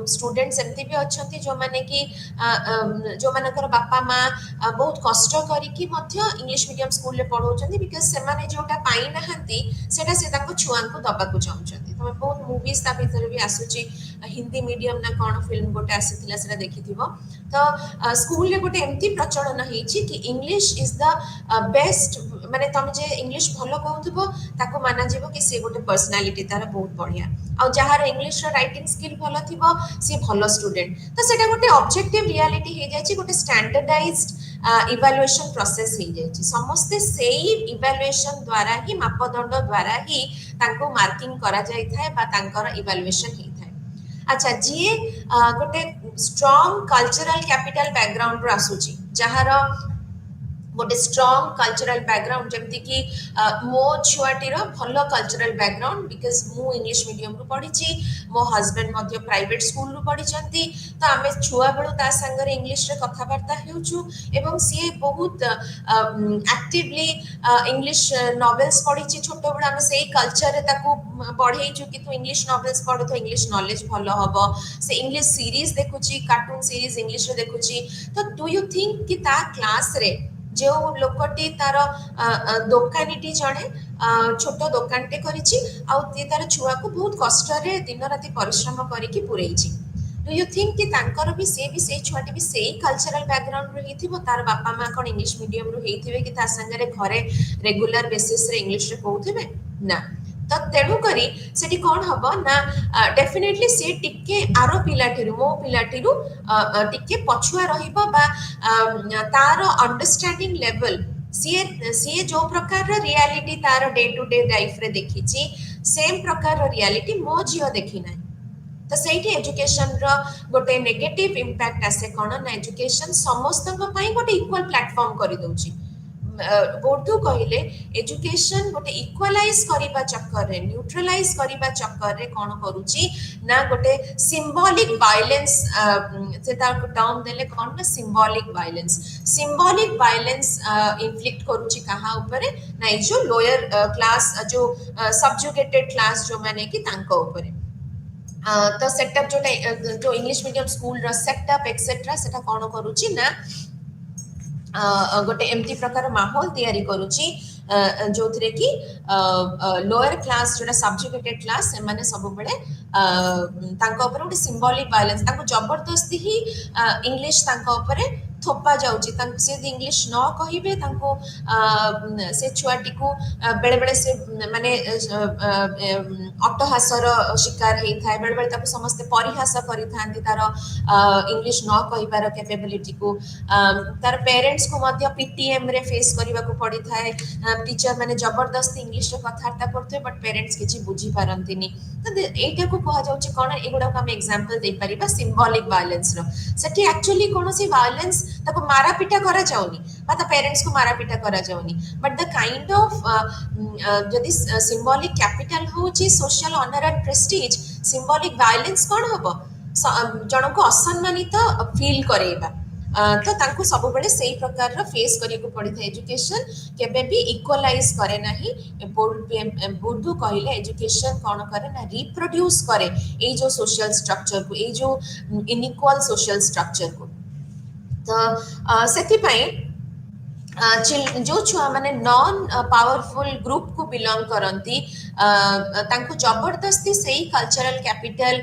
स्टूडेंट्स एमती भी अछंती जो माने कि जो मानकर बापा माँ बहुत कष्ट करिकी मध्य इंग्लिश मीडियम स्कूल रे पढौचंती बिकॉज़ से माने जोटा पाई नहंती सेटा से ताको छुआ को दबा को चाहउचंती। तमे बहुत मूवीज ता भीतर भी आसुची हिंदी मीडियम ना कोन फिल्म गोटे आसीथिला सेटा देखिथिबो। तो स्कूल रे गोटे एमती प्रचलन हेछि कि इंग्लिश इज द बेस्ट माने तुम जे इंग्लिश भलो कहउथबो ताको माना जेबो कि से गोटे पर्सनालिटी तार बहुत बढ़िया आ जहार इंग्लिश राइटिंग स्किल भलो थिबो से भलो स्टूडेंट। तो सेटा गोटे ऑब्जेक्टिव रियलिटी हे जायछि गोटे स्टैंडर्डाइज्ड इवैल्यूएशन प्रोसेस हे जायछि। समस्ते सेही इवैल्यूएशन द्वारा ही मापदंड द्वारा ही तांको मार्किंग करा जाय थाए बा तांकर इवैल्यूएशन हे थाए। अच्छा जी गोटे स्ट्रांग कल्चरल कैपिटल बैकग्राउंड रो आसुची जहार गोटे स्ट्रांग कल्चरल बैकग्राउंड जमती कि मो छुआटीर भलो कल्चरल बैकग्राउंड बिकॉज मु इंग्लिश मीडियम रु पढ़ी मो हस्बैंड मध्य प्राइवेट स्कूल रु पढ़ी तो आमे छुआ बेलू ता संगे इंग्लिश रे कथाबार्ता हेउछु एवं सी बहुत एक्टिवली इंग्लिश नॉवेल्स पढ़ी छोट बेलू आमे सेही कल्चर रे ताकू बढ़ेइछु कि तू इंग्लिश नॉवेल्स पढ़ तो इंग्लिश नॉलेज भलो हबो। से इंग्लिश सीरीज देखुची कार्टून सीरीज इंग्लिश रे देखुची। तो डू यू थिंक कि ता क्लास रे जो लोकटी तार दोकानीटी जड़े छोट दोकानटे करिछि आउ ते तार छुआ को बहुत कष्ट रे दिन राति परिश्रम करिकि पुरैछि। डू यू थिंक कि तांकर भी से छुआटी भी सेही कल्चरल बैकग्राउंड रो हिथिबो तार बापा मां कोन इंग्लिश मीडियम रो हेथिबे कि ता संगे घरे रेगुलर बेसिस रे इंग्लिश रे कहउथिबे ना। तो तेणु करी सेठी कौन हबो ना डेफिनेटली से टिके आरो पिलाटिरु मो पिलाटिरु टिके पछुआ रहिबो बा तार अंडरस्टैंडिंग लेवल सी जो प्रकार रियलिटी तार डे टू डे लाइफ रे देखिछि सेम प्रकार रियलिटी मो जियो देखि नै। तो सेठी एजुकेशन रो गोटे नेगेटिव इंपैक्ट आसे कोन ना एजुकेशन समस्त गोटे इक्वल प्लेटफॉर्म करि दउछि। बोर्डू कहले एजुकेशन गोटे इक्वलाइज करिबा चक्कर रे न्यूट्रलाइज करिबा चक्कर रे कोन करूची ना गोटे सिंबॉलिक वायलेंस से तार टर्म देले कोन ना सिंबॉलिक वायलेंस इन्फ्लिक्ट करूची कहा ऊपर ना जो लोअर क्लास जो सब्जुगेटेड क्लास जो माने कि तांको ऊपर। तो सेटअप जो इंग्लिश मीडियम स्कूल रो सेटअप एक्सेट्रा सेटा कोन करूची ना गोटे एमती प्रकार माहौल तैयारी करूची जो थरे कि लोअर क्लास जोटा सब्जुगेटेड क्लास से माने सब बळे तांको ऊपर गोटे सिंबॉलिक वायलेंस तांको जबरदस्ती ही इंग्लिश तांको ऊपर थोपा जाउची तांको से इंग्लिश न कहिबे तांको से छुआटी को बेले बेले से माने अट्टहासर शिकार हेई थाए बेले बेले ताको समस्त परिहास करि थांती तार इंग्लिश न कहिबार कैपेबिलिटी को तार पेरेंट्स को मध्य पीटीएम रे फेस करबा को पड़ी थाए। टीचर माने जबरदस्ती इंग्लिश रे कथार्ता करथे बट पेरेंट्स किछि बुझी पारंतिनी। तो एटा को कहा जाउची कोन एगुडा को हम एग्जांपल दे परिबा सिंबॉलिक वायलेंस रो सेठी एक्चुअली कोनोसी वायलेंस ताको मारा पिटा करा जाउनी माता पेरेंट्स को मारा पिटा करा जाउनी बट द काइंड ऑफ जदि सिंबॉलिक कैपिटल होची social honour and prestige symbolic violence कोन हबो जणको असम्मानित फील करेबा तो तांको सबबेले सेही प्रकार फेस करिया पड़ी था एजुकेशन केबे भी इक्वलाइज करे नाही बुद्धू कहले एजुकेशन कौन करे ना रिप्रोड्यूस करे ए जो सोशल स्ट्रक्चर को ए जो इनइक्वल सोशल स्ट्रक्चर को तो से जो छुआ माने नॉन पावरफुल ग्रुप को बिलोंग करती तांको जबरदस्ती सही कल्चरल कैपिटल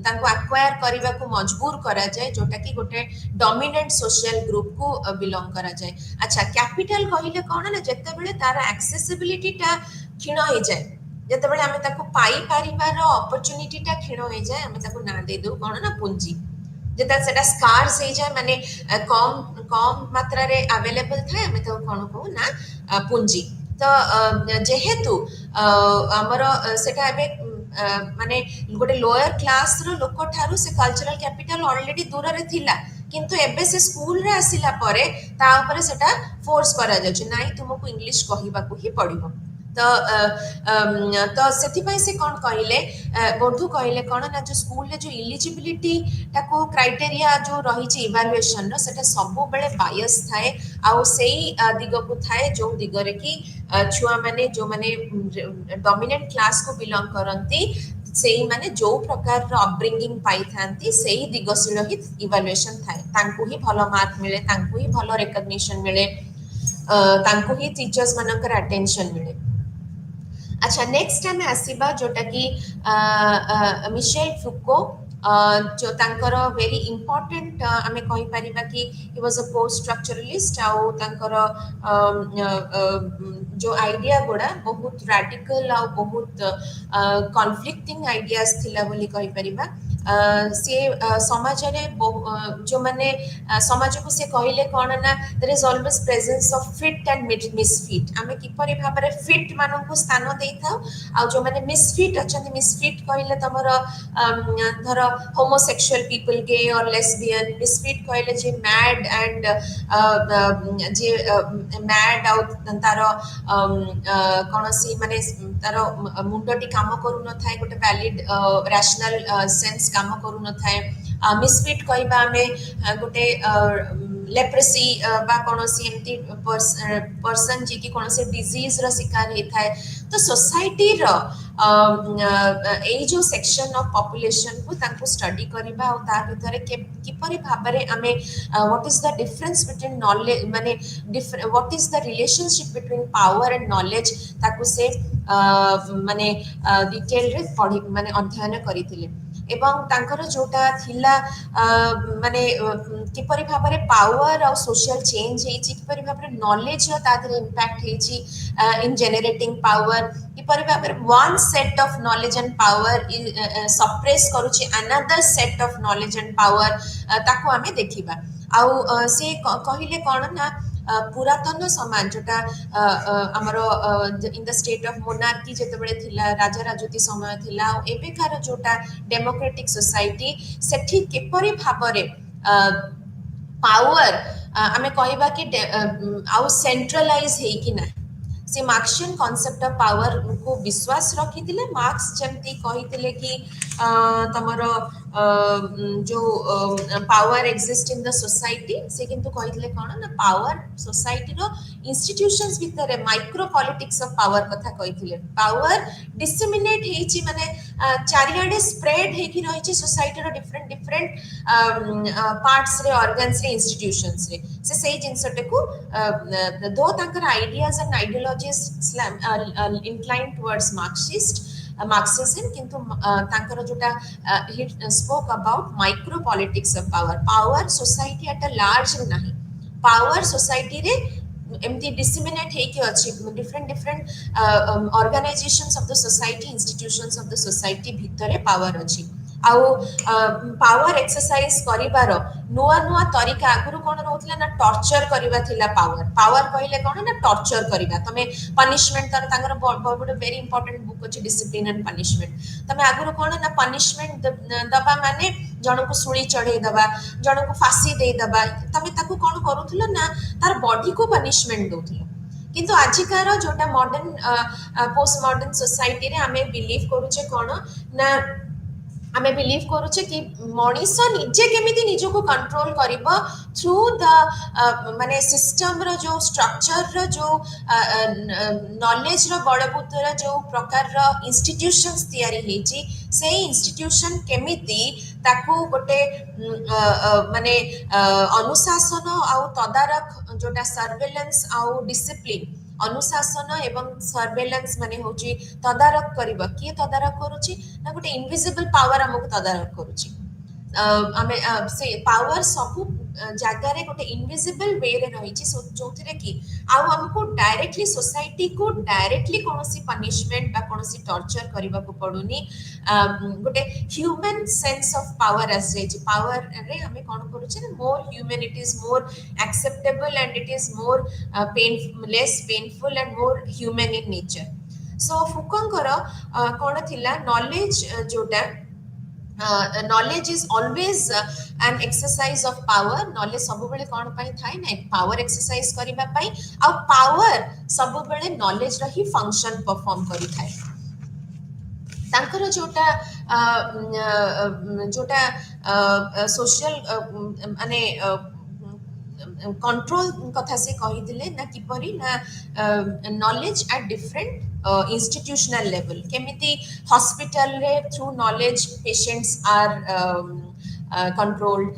तांको एक्वायर करने को मजबूर करा जाए जोटा कि गोटे डोमिनेंट सोशल ग्रुप को बिलोंग करा जाए अच्छा कैपिटल कहले कौन ना जिते बड़े तार एक्सेसिबिलिटी टा क्षीण हो जाए जिते बड़े आमे ताको पाई पारिबार अपॉर्चुनिटी टा क्षीण हो जाए आमे ताको ना दे दो कौन ना पूंजी जेता सेटा स्कार्स हो जाए माने कम कम मात्रा रे अवेलेबल थाए आमे तो कोन को ना पूंजी तो जेहेतु हमर सेटा एबे माने गोटे लोअर क्लास रो लोक ठारू से कल्चरल कैपिटल ऑलरेडी दूर रे थिला किंतु एबे से स्कूल रे आसिला परे ता ऊपर सेटा फोर्स करा जाय नै तुमको इंग्लिश कहिबा को ही पड़िबो तो तो से से कौन कहले बंधु कहले कौन ना जो स्कूल जो इलिजिबिलिटी टाको क्राइटेरिया जो रही इवालुएशन रो सेटा सब बेले बायस थाए आउ सेही दिग को थाए जो दिग रे कि छुआ माने जो माने डोमिनेंट क्लास को बिलोंग करंती सेही माने जो प्रकार रो अपब्रिंगिंग पाई थांती सेही दिगशील ही इवालुएशन थाए तांको ही भलो मार्क मिले तांको ही भलो रिकॉग्निशन मिले तांको ही टीचर्स मनकर अटेंशन मिले अच्छा नेक्स्ट टाइम आसीबा जोटा कि मिशेल फुको जो तांकर वेरी इंपोर्टेंट आमे कहि परिबा कि he was a post structuralist आउ तांकर जो आइडिया गुड़ा बहुत रैडिकल आ बहुत कॉन्फ्लिक्टिंग आइडियाज थिला बोली कहि परिबा से समाज रे जो माने समाज को से कहले कोन ना there is always presence of fit and misfit आमे किपरि भाबरे फिट मानन को स्थान देई थाउ आ जो माने मिसफिट अछन मिसफिट कहले तमर धर होमोसेक्सुअल पीपल गे और लेस्बियन मिसफिट कहले जे मैड एंड जे मैड आउट तार कोनसी माने तार मुंडटी काम करू न थाए गोटे वैलिड रैशनल सेंस काम करू न थाए मिसफिट कहबा हमें गोटे लेप्रेसी बा कोनसी एमती पर्सन जे कि कोनसी डिजीज रो शिकार हे थाए तो सोसाइटी रो ए जो सेक्शन ऑफ पॉपुलेशन को तांको स्टडी करबा और ता भीतर किपरि भाबरे हमें what is the difference between knowledge माने what is the relationship between power and knowledge ताको से माने डिटेल रे पढ़ी माने अध्ययन करिथिले एवं तांकर जोटा थिला माने किपरि भाबरे पावर और सोशल चेंज हेची किपरि भाबरे नॉलेज रो तादरे इंपैक्ट हेची इन जनरेटिंग पावर किपरि भाबरे one set of knowledge and power suppress करूची another set of knowledge and power ताको हमें देखिबा आउ से कहिले कोन ना पुरातन समाज जोटा हमर in the state of monarchy जेते बेले थिला राजा राजती समय थिला एबे कार जोटा डेमोक्रेटिक सोसाइटी सेठी केपरि भाबरे पावर आमे कहबा कि आउ सेंट्रलाइज हे कि ना से मार्क्सियन कांसेप्ट ऑफ पावर को विश्वास रखिथिले मार्क्स जेमती कहिथिले कि तमरो जो power exist in the society से किंतु कहिथिले कोन ना पावर सोसाइटी रो इंस्टीट्यूशंस भितरे माइक्रो पॉलिटिक्स ऑफ पावर कथा कहिथिले पावर डिसेमिनेट हेची माने चारियाडे स्प्रेड हे कि रहिची सोसाइटी रो डिफरेंट डिफरेंट पार्ट्स रे ऑर्गन्स रे इंस्टीट्यूशंस रे से सही जिनसटे को दो तांकर ideas and ideologies inclined towards Marxism किंतु तांकर जोटा he spoke about micro politics of power society at a large नहीं power society रे एमती डिसेमिनेट हे कि अछि different different organisations of the society institutions of the society भितरे पावर अछि आउ पावर एक्सरसाइज करिवार नुआ नुआ तरीका आगुरु कोन रहउतला ना टॉर्चर करिवा थिला पावर पावर कहले कोन ना टॉर्चर करिवा तमे पनिशमेंट तर तांगर बहुत वेरी इंपोर्टेंट बुक अछि डिसिप्लिन एंड पनिशमेंट तमे आगुरु कोन ना पनिशमेंट दबा माने जण को सुली चढ़े दबा जण को फांसी दे दबा तमे ताकू कोन करूथलो ना तार बॉडी को पनिशमेंट दोथलो किंतु आजिकार जोटा मॉडर्न पोस्ट मॉडर्न सोसाइटी रे हमें बिलीव करूचे कोन ना आमे बिलीव करूचे कि मनीष निजे केमिति निजको कंट्रोल करिबो थ्रू द माने सिस्टम रो जो स्ट्रक्चर रो जो नॉलेज रो बड़बूत रो जो प्रकार रो इंस्टीट्यूशंस तयारी हेची से इंस्टीट्यूशन केमिति ताकू गोटे माने अनुशासन आउ तदारख जोटा सर्वेलेंस आउ डिसिप्लिन अनुशासन एवं सर्वेलेंस माने होची तदारख करिबा किए तदारख करूची ना गोटे इनविजिबल पावर हमको तदारख करूची आमे से पावर सब जगार गोटे इनविजिबल वे रे रही जो कि आउ हमको डायरेक्टली सोसाइटी को डायरेक्टली कौन पनिशमेंट टर्चर करने को पड़ुनी गोटे human sense of power as power रे हमें कौन करुचे more human it is more acceptable and it is more less painful and more human in nature so फुकंकर कौन थिला नॉलेज जोटा knowledge is always an exercise of power knowledge सब बेले कौन पाई थाई ना power exercise करिबा पाई आ power सब बेले knowledge रा ही function perform करि थाई तांकर जोटा जोटा सोशल माने कंट्रोल कथा से कही दिले ना किपरि ना knowledge at different institutional level केमिति हॉस्पिटल रे through knowledge patients are controlled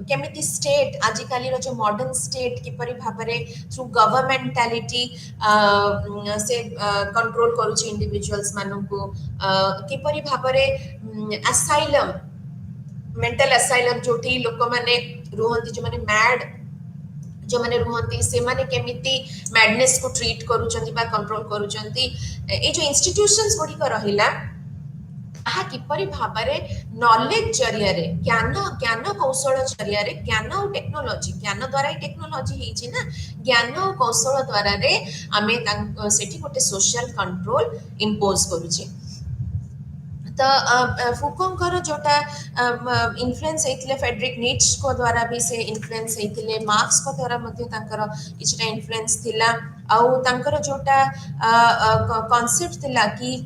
केमिति स्टेट आजिकाली रो जो मॉडर्न स्टेट किपरि भाबरे थ्रू गवर्नमेंटालिटी से कंट्रोल करूची इंडिविजुअल्स माननको किपरि भाबरे असाइलम मेंटल असाइलम जोठी लोक माने रुहंती जो माने मैड जो माने रुहंती से माने केमिति मैडनेस को ट्रीट करूचंती बा कंट्रोल करूचंती ए जो इंस्टीट्यूशंस गुडी को रहिला आहा किपरि भाबरे नॉलेज जरिया रे ज्ञान कौशल जरिया रे ज्ञान और टेक्नोलॉजी ज्ञान द्वारा ही टेक्नोलॉजी हेची ना ज्ञान और कौशल द्वारा रे आमे सेठी गोटे सोशल कंट्रोल इंपोज करूचे तो फुकोंकर जोटा इन्फ्लुएंस हेतिले फेडरिक नीट्स को द्वारा भी से इन्फ्लुएंस हेतिले मार्क्स को द्वारा मध्ये तांकर किछटा इन्फ्लुएंस थिला आउ तांकर जोटा कांसेप्ट थिला कि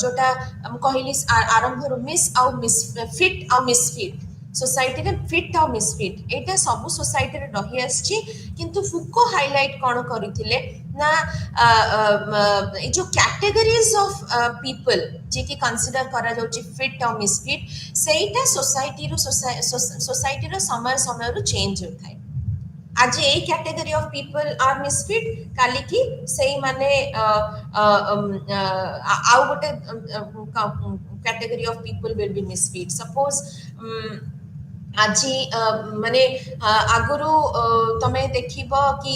जोटा हम कहली आरंभ रो मिस आउ मिस फिट आउ मिसफिट सोसाइटी रे फिट आउ मिसफिट एटा सब सोसाइटी रे रही आछि किंतु फुको हाइलाइट कोन करिथिले ना जो कैटेगरीज ऑफ पीपल जे कि कंसीडर करा जाउची फिट और मिसफिट सेटा सोसाइटी रो समय समय रो चेंज होथाय आज ए category of people are misfit काली की सेही माने आउ गोटे category of people will be misfit suppose आज माने आगुरु तमे देखिबो कि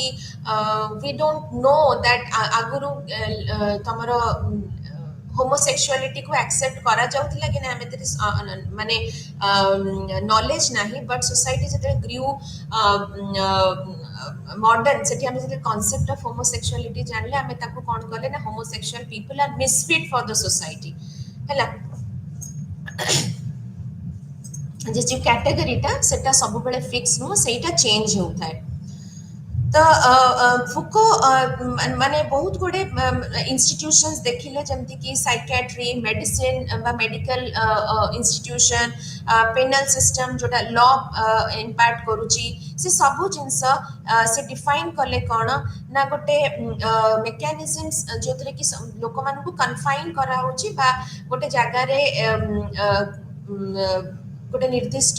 वी डोंट नो दैट आगुरु तमरो होमोसेक्सुअलिटी को एक्सेप्ट करा जाउतिला कि ना हमें माने नॉलेज नाही बट सोसाइटी जते ग्रू मॉडर्न सेठी हमें जते कांसेप्ट ऑफ होमोसेक्सुअलिटी जानले हमें ताको कोन करले ना homosexual people are misfit for the society हैला जे जो कैटेगरीटा सेटा सब बेले फिक्स नो सेटा चेंज होता है तो फुको माने बहुत गुडे इंस्टीट्यूशंस देखिले जमती कि साइकियाट्री मेडिसिन बा मेडिकल इंस्टीट्यूशन पेनल सिस्टम जोटा लॉ इंपैक्ट करूची से सब जिंस से डिफाइन कले कोन ना गोटे मेकानिजम्स जोतरे कि लोक मान को कन्फाइन करा होची बा गोटे जगह रे गोटे निर्दिष्ट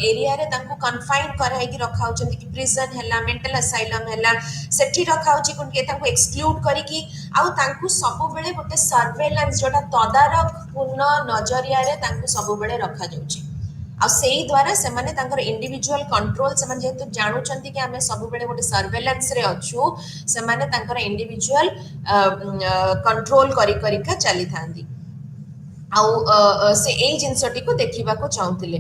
एरिया रे तांको कन्फाइन कराई कि रखा होचंती कि प्रिजन हैला मेंटल असाइलम हैला सेठी रखा होची कोन के तांको एक्सक्लूड करी कि आउ तांको सब बेले गोटे सर्वेलेंस जोटा तदारख पूर्ण नजरिया रे तांको सब बेले रखा जाउची आ सेही द्वारा से माने तांकर इंडिविजुअल कंट्रोल से माने जेतु जानुचंती कि हमें सब बेले गोटे सर्वेलेंस रे अछु से माने तांकर इंडिविजुअल कंट्रोल करी करी का चली थांदी आउ से ए जिनसटी को देखिबा को चाहूतिले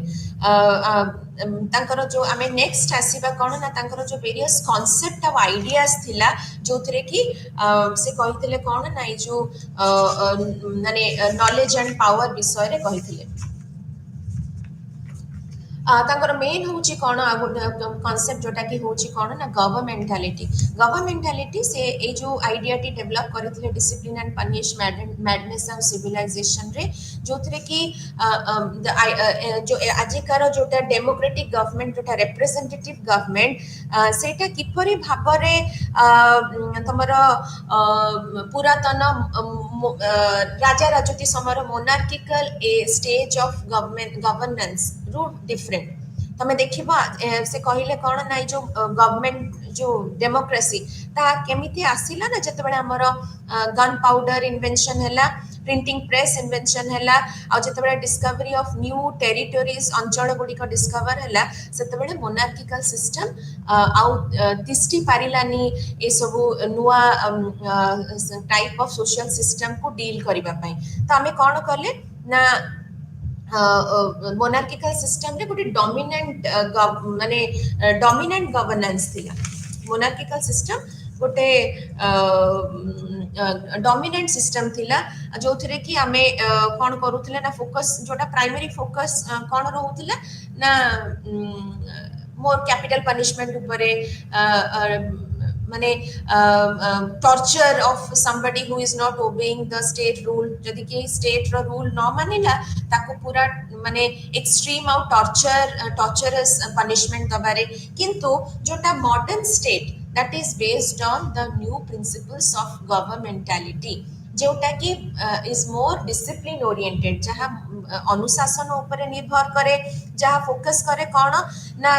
तांकर जो आमे नेक्स्ट आसीबा कोन ना तांकर जो वेरियस कांसेप्ट ऑफ आइडियाज थिला जोथरे कि से कहिथिले कोन ना जो माने नॉलेज एंड पावर विषय रे कहिथिले ତାଙ୍କର ମେନ୍ ହେଉଛି କ'ଣ ଆଉ ଗୋଟେ କନସେପ୍ଟ ଯେଉଁଟାକି ହେଉଛି କ'ଣ ନା ଗଭର୍ଣ୍ଣମେଣ୍ଟାଲିଟି ସେ ଏଇ ଯେଉଁ ଆଇଡ଼ିଆଟି ଡେଭଲପ୍ କରିଥିଲେ ଡିସିପ୍ଲିନ୍ ଆଣ୍ଡ ପନିଶ ମ୍ୟାଡନେସ୍ ଆଉ ସିଭିଲାଇଜେସନରେ ଯେଉଁଥିରେ କି ଯେଉଁ ଆଜିକାର ଯେଉଁଟା ଡେମୋକ୍ରେଟିକ୍ ଗଭର୍ଣ୍ଣମେଣ୍ଟ ଯେଉଁଟା ରେପ୍ରେଜେଣ୍ଟେଟିଭ୍ ଗଭର୍ଣ୍ଣମେଣ୍ଟ ସେଇଟା କିପରି ଭାବରେ ତମର ପୁରାତନ ରାଜା ରାଜୁତି ସମୟର ମୋନାର୍କିକାଲ ଏ ଷ୍ଟେଜ୍ ଅଫ୍ ଗଭର୍ଣ୍ଣାନ୍ସ ରୁ डिफरेंट तमे देखिबा से कहिले कोन नै जो गवर्नमेंट जो डेमोक्रेसी ता केमिति आसिला ना जते बेले हमर गन पाउडर इन्वेंशन हैला प्रिंटिंग प्रेस इन्वेंशन हैला आ जते बेले डिस्कवरी ऑफ न्यू टेरिटोरीज अंचल गुडी को डिस्कवर हैला सेते बेले मोनार्किकल सिस्टम आ तिष्टि पारिलानी ए सब नुआ टाइप ऑफ सोशल सिस्टम को डील करिबा पई तो हमें कोन करले ना मोनार्किकल सिस्टम रे गोटे डोमिनेंट माने डोमिनेंट गवर्नेंस थिला मोनार्किकल सिस्टम गोटे डोमिनेंट सिस्टम थिला जो थरे कि आमे कोन करूथिले ना फोकस जोटा प्राइमरी फोकस कोन रहउथिला ना मोर कैपिटल पनिशमेंट उपरे माने torture of somebody who is not obeying the state rule जदि कि state रो रूल न मानिला ताको पूरा माने एक्सट्रीम आउ टॉर्चरस पनिशमेंट दबारे किंतु जोटा modern state that is based on the new principles of governmentality जोटा कि इज मोर डिसिप्लिन ओरिएंटेड जहाँ अनुशासन ऊपर निर्भर करे जहाँ फोकस करे कौन ना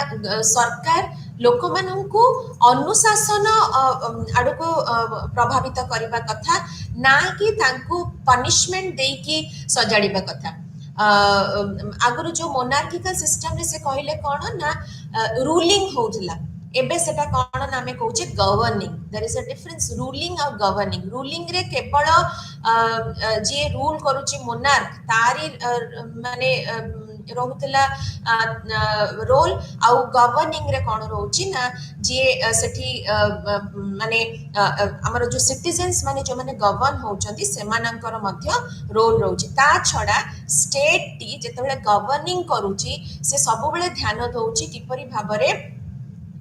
सरकार लोक मानू अनुशासन आड़ को प्रभावित करने कथा ना कि पनिशमेंट देकी सजाड़ा कथा आगु जो मोनार्किकल सिस्टम रे से कहले कौन ना रूलिंग होउथिला एबे सेटा कौन ना हमें कहूचे governing there is a difference ruling और गवर्निंग रूलिंग रे केवल जे रूल करूची मोनार्क तारी माने रहुतला रोल आउ गवर्निंग रे कौन रहउची ना जे सेठी माने हमर जो सिटीजन्स माने जो माने गवर्न होउचंती सेमानंकर मध्य रोल रहउची ता छडा स्टेट टी जेतेबेले गवर्निंग करूची से सब बेले ध्यान दउची किपरि भाबरे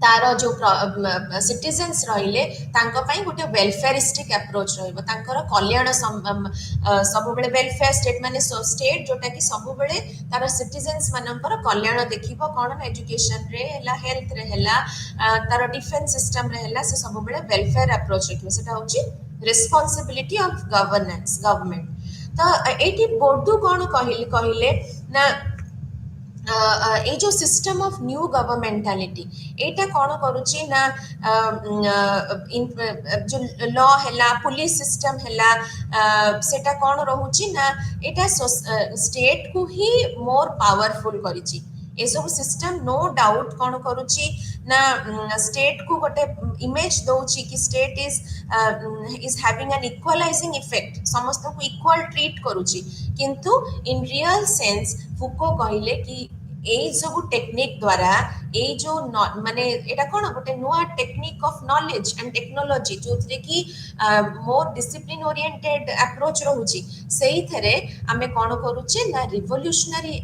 तार जो सिटीजन्स रहिले तांको पई गोटे वेलफेयरिस्टिक अप्रोच रहइबो तांकर कल्याण सब बेले वेलफेयर स्टेट माने स्टेट जोटा कि सब बेले तार सिटीजन्स मानकर कल्याण देखिबो कोन एजुकेशन रे हला हेल्थ रे हला तार डिफेंस सिस्टम रे हला से सब बेले वेलफेयर अप्रोच रखिबो सेटा होची रिस्पांसिबिलिटी ऑफ गवर्नेंस गवर्नमेंट तो एटी बोर्डू कोन कहिले ना ए जो सिस्टम ऑफ न्यू गवर्नमेंटालिटी एटा कौन करूची ना जो लॉ हैला पुलिस सिस्टम हैला सेटा कौन रहूची ना एटा स्टेट को ही मोर पावरफुल करिची ए सब सिस्टम नो डाउट कौन करूची ना स्टेट को गोटे इमेज दउची कि state is having an equalising effect समस्त को इक्वल ट्रीट करूची किंतु इन रियल सेंस फुको कहले कि एई सब टेक्निक द्वारा एई जो माने एटा कोन गोटे नुआ technique of knowledge and technology जोथरे कि मोर डिसिप्लिन ओरिएंटेड अप्रोच रहउची सेही थरे हमें कोन करूचे ना revolutionary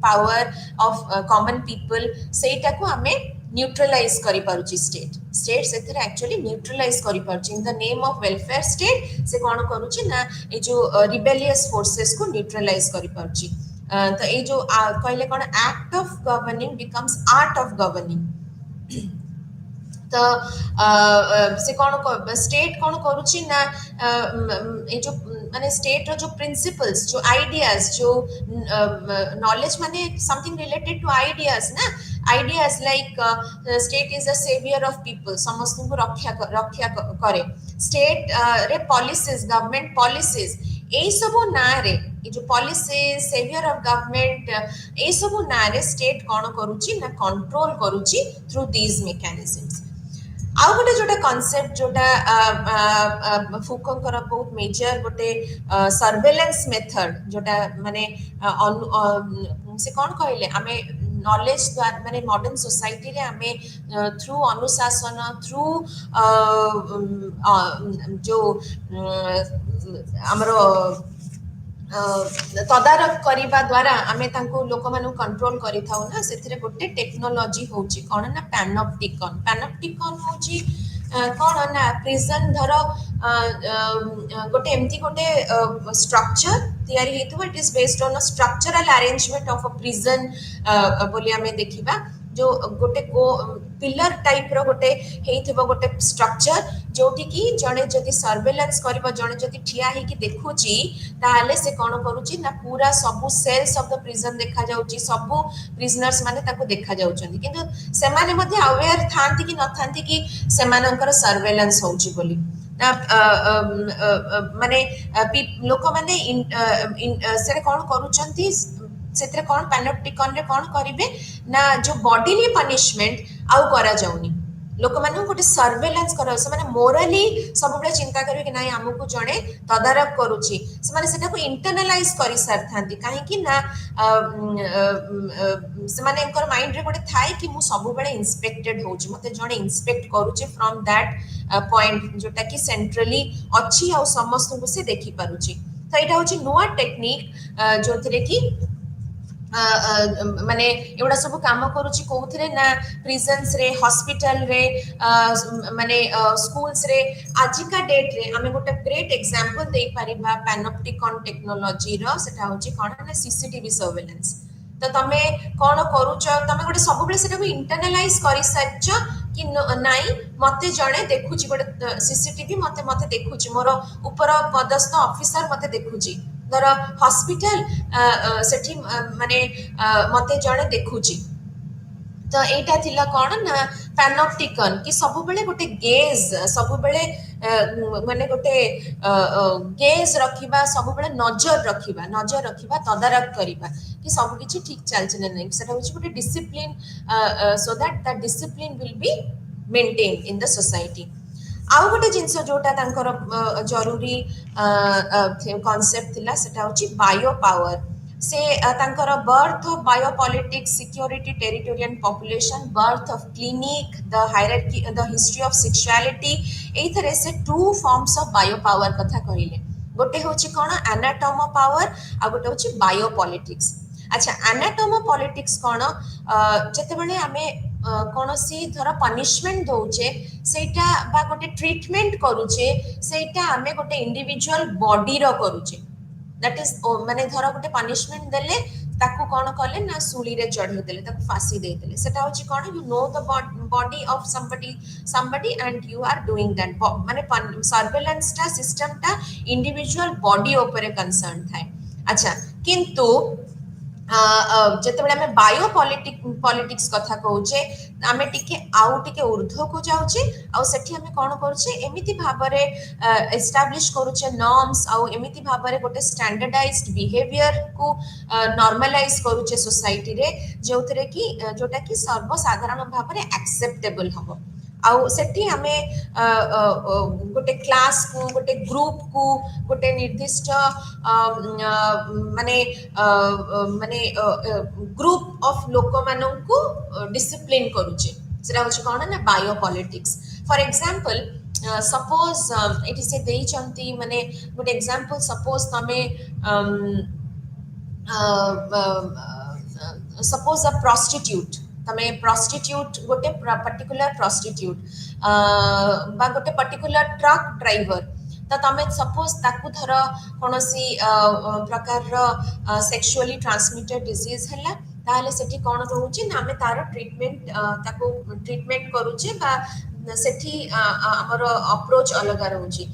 power of common people सेटा को हमें न्यूट्रलाइज करि पारुची स्टेट सेथरे एक्चुअली न्यूट्रलाइज करि पारुची in the name of welfare state से कोन करूची ना ए जो रिबेलियस फोर्सेस को न्यूट्रलाइज करि पारुची तो ये जो कहले कौन act of governing becomes art of governing तो से कौन स्टेट कौन करूची ना ये जो माने स्टेट रो जो प्रिंसिपल्स जो आइडियाज जो नॉलेज माने समथिंग रिलेटेड टू आइडियाज ना ideas like state is a saviour of people समस्त को रक्षा करे स्टेट रे पॉलिसीज गवर्नमेंट पॉलिसीज ए सब ना रे जो पॉलिसी सेवियर ऑफ गवर्नमेंट ए सब ना रे स्टेट कौन करूची ना कंट्रोल करूची थ्रू दीज मेकानिजम्स आउ गोटे जोटा कॉन्सेप्ट जोटा फुकोंकर बहुत मेजर गोटे सर्वेलेंस मेथड जोटा माने से कौन कहले आमे नॉलेज द्वारा माने मॉडर्न सोसाइटी रे आमे थ्रू अनुशासन थ्रू जो हमरो ତଦାରଖ କରିବା ଦ୍ୱାରା ଆମେ ତାଙ୍କୁ ଲୋକମାନଙ୍କୁ କଣ୍ଟ୍ରୋଲ କରିଥାଉ ନା ସେଥିରେ ଗୋଟେ ଟେକ୍ନୋଲୋଜି ହେଉଛି କ'ଣ ନା ପାନୋପ୍ଟିକନ୍ ପାନୋପ୍ଟିକନ୍ ହେଉଛି କ'ଣ ନା ପ୍ରିଜନ୍ ଧର ଗୋଟେ ଏମିତି ଗୋଟେ ଷ୍ଟ୍ରକ୍ଚର ତିଆରି ହେଇଥିବ it is based on structural arrangement of ଅ ପ୍ରିଜନ୍ ବୋଲି ଆମେ ଦେଖିବା जो गोटे पिलर टाइप रो गोटे हेइथिबो गोटे स्ट्रक्चर जोटी की जणे जदि सर्वेलेंस करबो जणे जदि ठिया हे की देखुची ताले से कोन करूची ना पूरा सब सेल्स ऑफ द प्रिजन देखा जाउची सब प्रिजनर्स माने ताको देखा जाउचंदी किंतु से माने मध्ये अवेयर थांती कि न थांती कि से मानकर सर्वेलेंस होउची बोली ना माने लोक माने से कोन करूचंती ସେଥିରେ କ'ଣ ପାନୋପ୍ଟିକନରେ କ'ଣ କରିବେ ନା ଯୋଉ ବଡିଲି ପନିଶମେଣ୍ଟ ଆଉ କରାଯାଉନି ଲୋକମାନଙ୍କୁ ଗୋଟେ ସର୍ଭେଲାନ୍ସ କରାଯାଉଛି ସେମାନେ ମୋରାଲି ସବୁବେଳେ ଚିନ୍ତା କରିବେ କି ନାଇଁ ଆମକୁ ଜଣେ ତଦାରଖ କରୁଛି ସେମାନେ ସେଟାକୁ ଇଣ୍ଟରନାଲାଇଜ କରିସାରିଥାନ୍ତି କାହିଁକି ନା ସେମାନଙ୍କର ମାଇଣ୍ଡରେ ଗୋଟେ ଥାଏ କି ମୁଁ ସବୁବେଳେ ଇନ୍ସପେକ୍ଟେଡ ହଉଛି ମତେ ଜଣେ ଇନ୍ସପେକ୍ଟ କରୁଛି ଫ୍ରମ ଦ୍ୟାଟ ପଏଣ୍ଟ ଯୋଉଟା କି ସେଣ୍ଟ୍ରାଲି ଅଛି ଆଉ ସମସ୍ତଙ୍କୁ ସେ ଦେଖିପାରୁଛି ତ ଏଇଟା ହଉଛି ନୂଆ ଟେକ୍ନିକ ଯୋଉଥିରେ କି माने एवढा सब काम करूची कोउथरे ना प्रिजन्स रे हॉस्पिटल रे माने स्कूल्स रे आजिका डेट रे आमे गोटे ग्रेट एग्जांपल देई परिबा पैनोप्टिकन टेक्नोलॉजी रो सेटा होची कोन ना सीसीटीवी सर्वेलेंस तो तमे कोन करूच तमे गोटे सब बेले सेटा को इंटरनलाइज करि सच्च कि नाई मते जणे देखुची गोटे सीसीटीवी मते मते देखुची मोर ऊपर पदस्थ ऑफिसर मते देखुची धर हॉस्पिटल सेठी माने मते जणे देखुची तो एटा थिला कोन ना पैनोप्टिकन कि सब बेले गोटे गेज सब बेले माने गोटे गेज रखिबा सब बेले नजर रखिबा तदारख करिबा कि सब किछि ठीक चलछ ना नै सेटा होछि गोटे discipline so that the discipline will be maintain in the society आउ गोटे जिनस जोटा तांकर जरूरी कॉन्सेप्ट थिला सेटा होछि बायो पावर से तांकर birth of biopolitics security territorial population birth of clinic the hierarchy the history of sexuality एथरे से two forms of bio power कथा कहिले गोटे होछि कोन एनाटॉम पावर आ गोटे होछि बायोपॉलिटिक्स अच्छा एनाटॉम पॉलिटिक्स कोन जते बेले हमें कोनोसी धर पनिशमेंट दउचे सेटा बा गोटे ट्रीटमेंट करूचे सेटा हमें गोटे इंडिविजुअल बॉडी रो करूचे दैट इज माने धर गोटे पनिशमेंट देले ताकू कोन कले ना सुली रे चढ़े देले ताकू फांसी दे देले सेटा होची कोन you know the body of somebody and you are doing that माने सर्वेलेंस टा सिस्टम टा इंडिविजुअल बॉडी ऊपर कंसर्न थाए अच्छा किंतु जेतेबेले हमें बायोपॉलिटिक्स कथा कहूचे आमे टिके आउ टिके ऊर्ध्व को जाउचे आउ सेठी हमें कोन करूचे एमिति भाबरे एस्टैब्लिश करूचे नॉर्म्स आउ एमिति भाबरे गोटे स्टैंडर्डाइज्ड बिहेवियर को नॉर्मलाइज करूचे सोसाइटी रे जोथरे की जोटा की सर्वसाधारण भाबरे एक्सेप्टेबल हबो आउ सेठी हमें गोटे क्लास को गोटे ग्रुप को गोटे निर्दिष्ट माने माने ग्रुप ऑफ लोक मानन को डिसिप्लिन करूचे सेरा होछ कोन ना biopolitics for example suppose it is देई चंती माने गोटे एग्जांपल सपोज तमे सपोज अ प्रोस्टिट्यूट तमे प्रोस्टिट्यूट गोटे पर्टिकुलर प्रोस्टिट्यूट बा गोटे पर्टिकुलर ट्रक ड्राइवर तो तमे सपोज ताकू धर कोनोसी प्रकार रो सेक्सुअली ट्रांसमिटेड डिजीज हला ताले सेठी कोन रहउची ना हमें तारो ट्रीटमेंट ताकू ट्रीटमेंट करूचे बा सेठी हमर अप्रोच अलग रहउची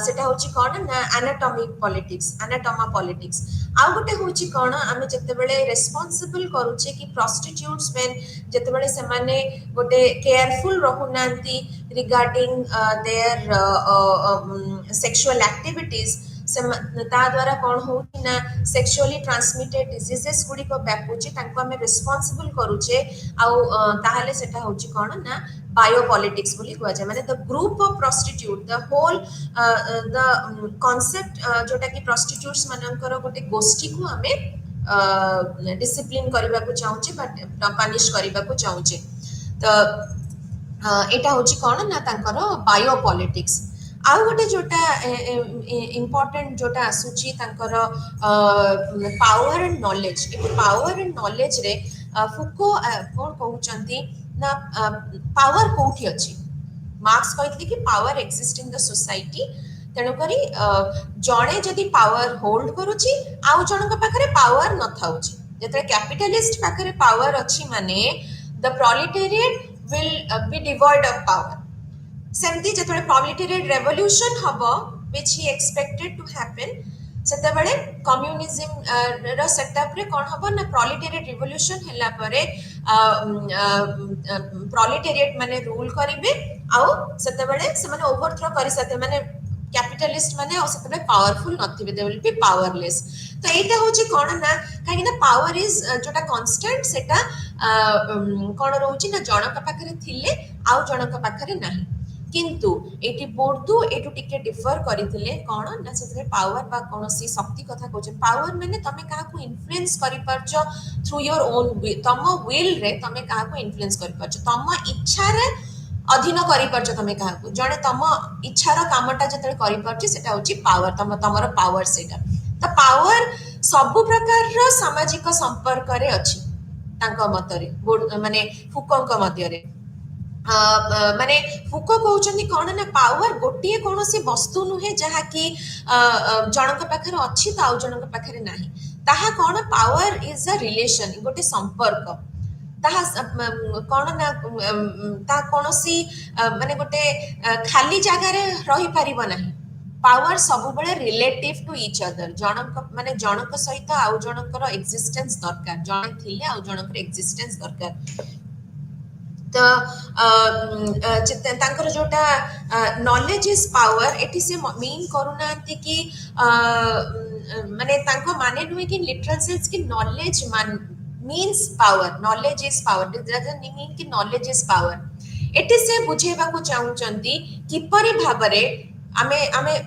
सेटा होची कोन ना एनाटॉमिक पॉलिटिक्स एनाटॉमा पॉलिटिक्स आ गोटे होची कोन आमे जते बेले रिस्पांसिबल करूचे कि प्रोस्टिट्यूट्स मेन जते बेले से माने गोटे केयरफुल रहउनांती रिगार्डिंग देयर सेक्सुअल एक्टिविटीज ता द्वारा कौन हो ना सेक्सुअली ट्रांसमिटेड डिजीजेस गुडी को व्यापुची तांको हमें रिस्पांसिबल करूचे आउ ताहाले सेटा होची कोन ना बायोपॉलिटिक्स बोली कहवा जाय माने the group of prostitute the whole the concept जोटा कि प्रोस्टिट्यूट्स मानकर गोटे गोष्ठी को हमें डिसिप्लिन करबा को चाहूचे बट पनिश करबा को चाहूचे तो एटा होची कोन ना तांकर बायोपॉलिटिक्स ଆଉ ଗୋଟେ ଯୋଉଟା इम्पोर्टेंट जोटा आसुची तांकर power and knowledge power and knowledge रे फुको कोन कहउचंती ना पावर कोठी अछि मार्क्स कहते कि power exist in the society तेणु करी जणे जदि पावर होल्ड करूची आउ जनक पाखरे पावर न थाउची जेते कैपिटलिस्ट पाखरे पावर अछि माने the proletariat will be devoid of power सेमती जेतबे प्रोलेटेरिएट रेवोल्यूशन हबो which he expected to happen सेतेबेले कम्युनिज्म रो सेटअप रे कोन हबो ना प्रोलेटेरिएट रिवोल्यूशन हैला परे प्रोलेटेरिएट माने रूल करिवे आउ सेतेबेले से माने ओवरथ्रो करि सते माने कैपिटलिस्ट माने और सेतेबेले पावरफुल नथिबे दे विल बी पावरलेस तो एटा होची कोन ना काहे ना पावर इज जोटा कांस्टेंट सेटा कोन रहउची ना जनक पाखरे थिले आउ जनक पाखरे नाही किंतु एटी बोर्डू एटू टिके डिफर करिथिले कोन ना सेते पावर बा कोनोसी शक्ति कथा कहउछ पावर माने तमे काहा को इन्फ्लुएंस करि परछ थ्रू योर ओन विल तम विल रे तमे काहा को इन्फ्लुएंस करि परछ तम इच्छा रे अधीन करि परछ तमे काहा को जणे तम इच्छार कामटा जते करि परछ सेटा होची पावर तमर पावर सेटा तो पावर सब प्रकार रो सामाजिक संपर्क रे अछि तांको मतरे माने फुकोंक मध्य रे माने फुको कहउचंदी कोन ना पावर गोटिए कोनोसी वस्तु नुहे जहा कि जनक पाखरे अछि ताउ जनक पाखरे नाही ताहा कोन पावर इज अ रिलेशन गोटे संपर्क ताहा कोन ना ता कोनोसी माने गोटे खाली जगह रे रही परिबो नाही पावर सब बळे रिलेटिव टू ईच अदर जनक माने जनक सहित आउ जनकर एक्जिस्टेंस दरकार जने थिले आउ जनकर एक्जिस्टेंस दरकार तो तांकर जोटा नॉलेज इज पावर एटी से मीन करूनांती कि माने तांको माने नुहे कि लिटरल सेंस कि knowledge means power knowledge is power doesn't mean कि नॉलेज इज पावर एटी से बुझेबा को चाहुचंती किपरि भाबरे आमे आमे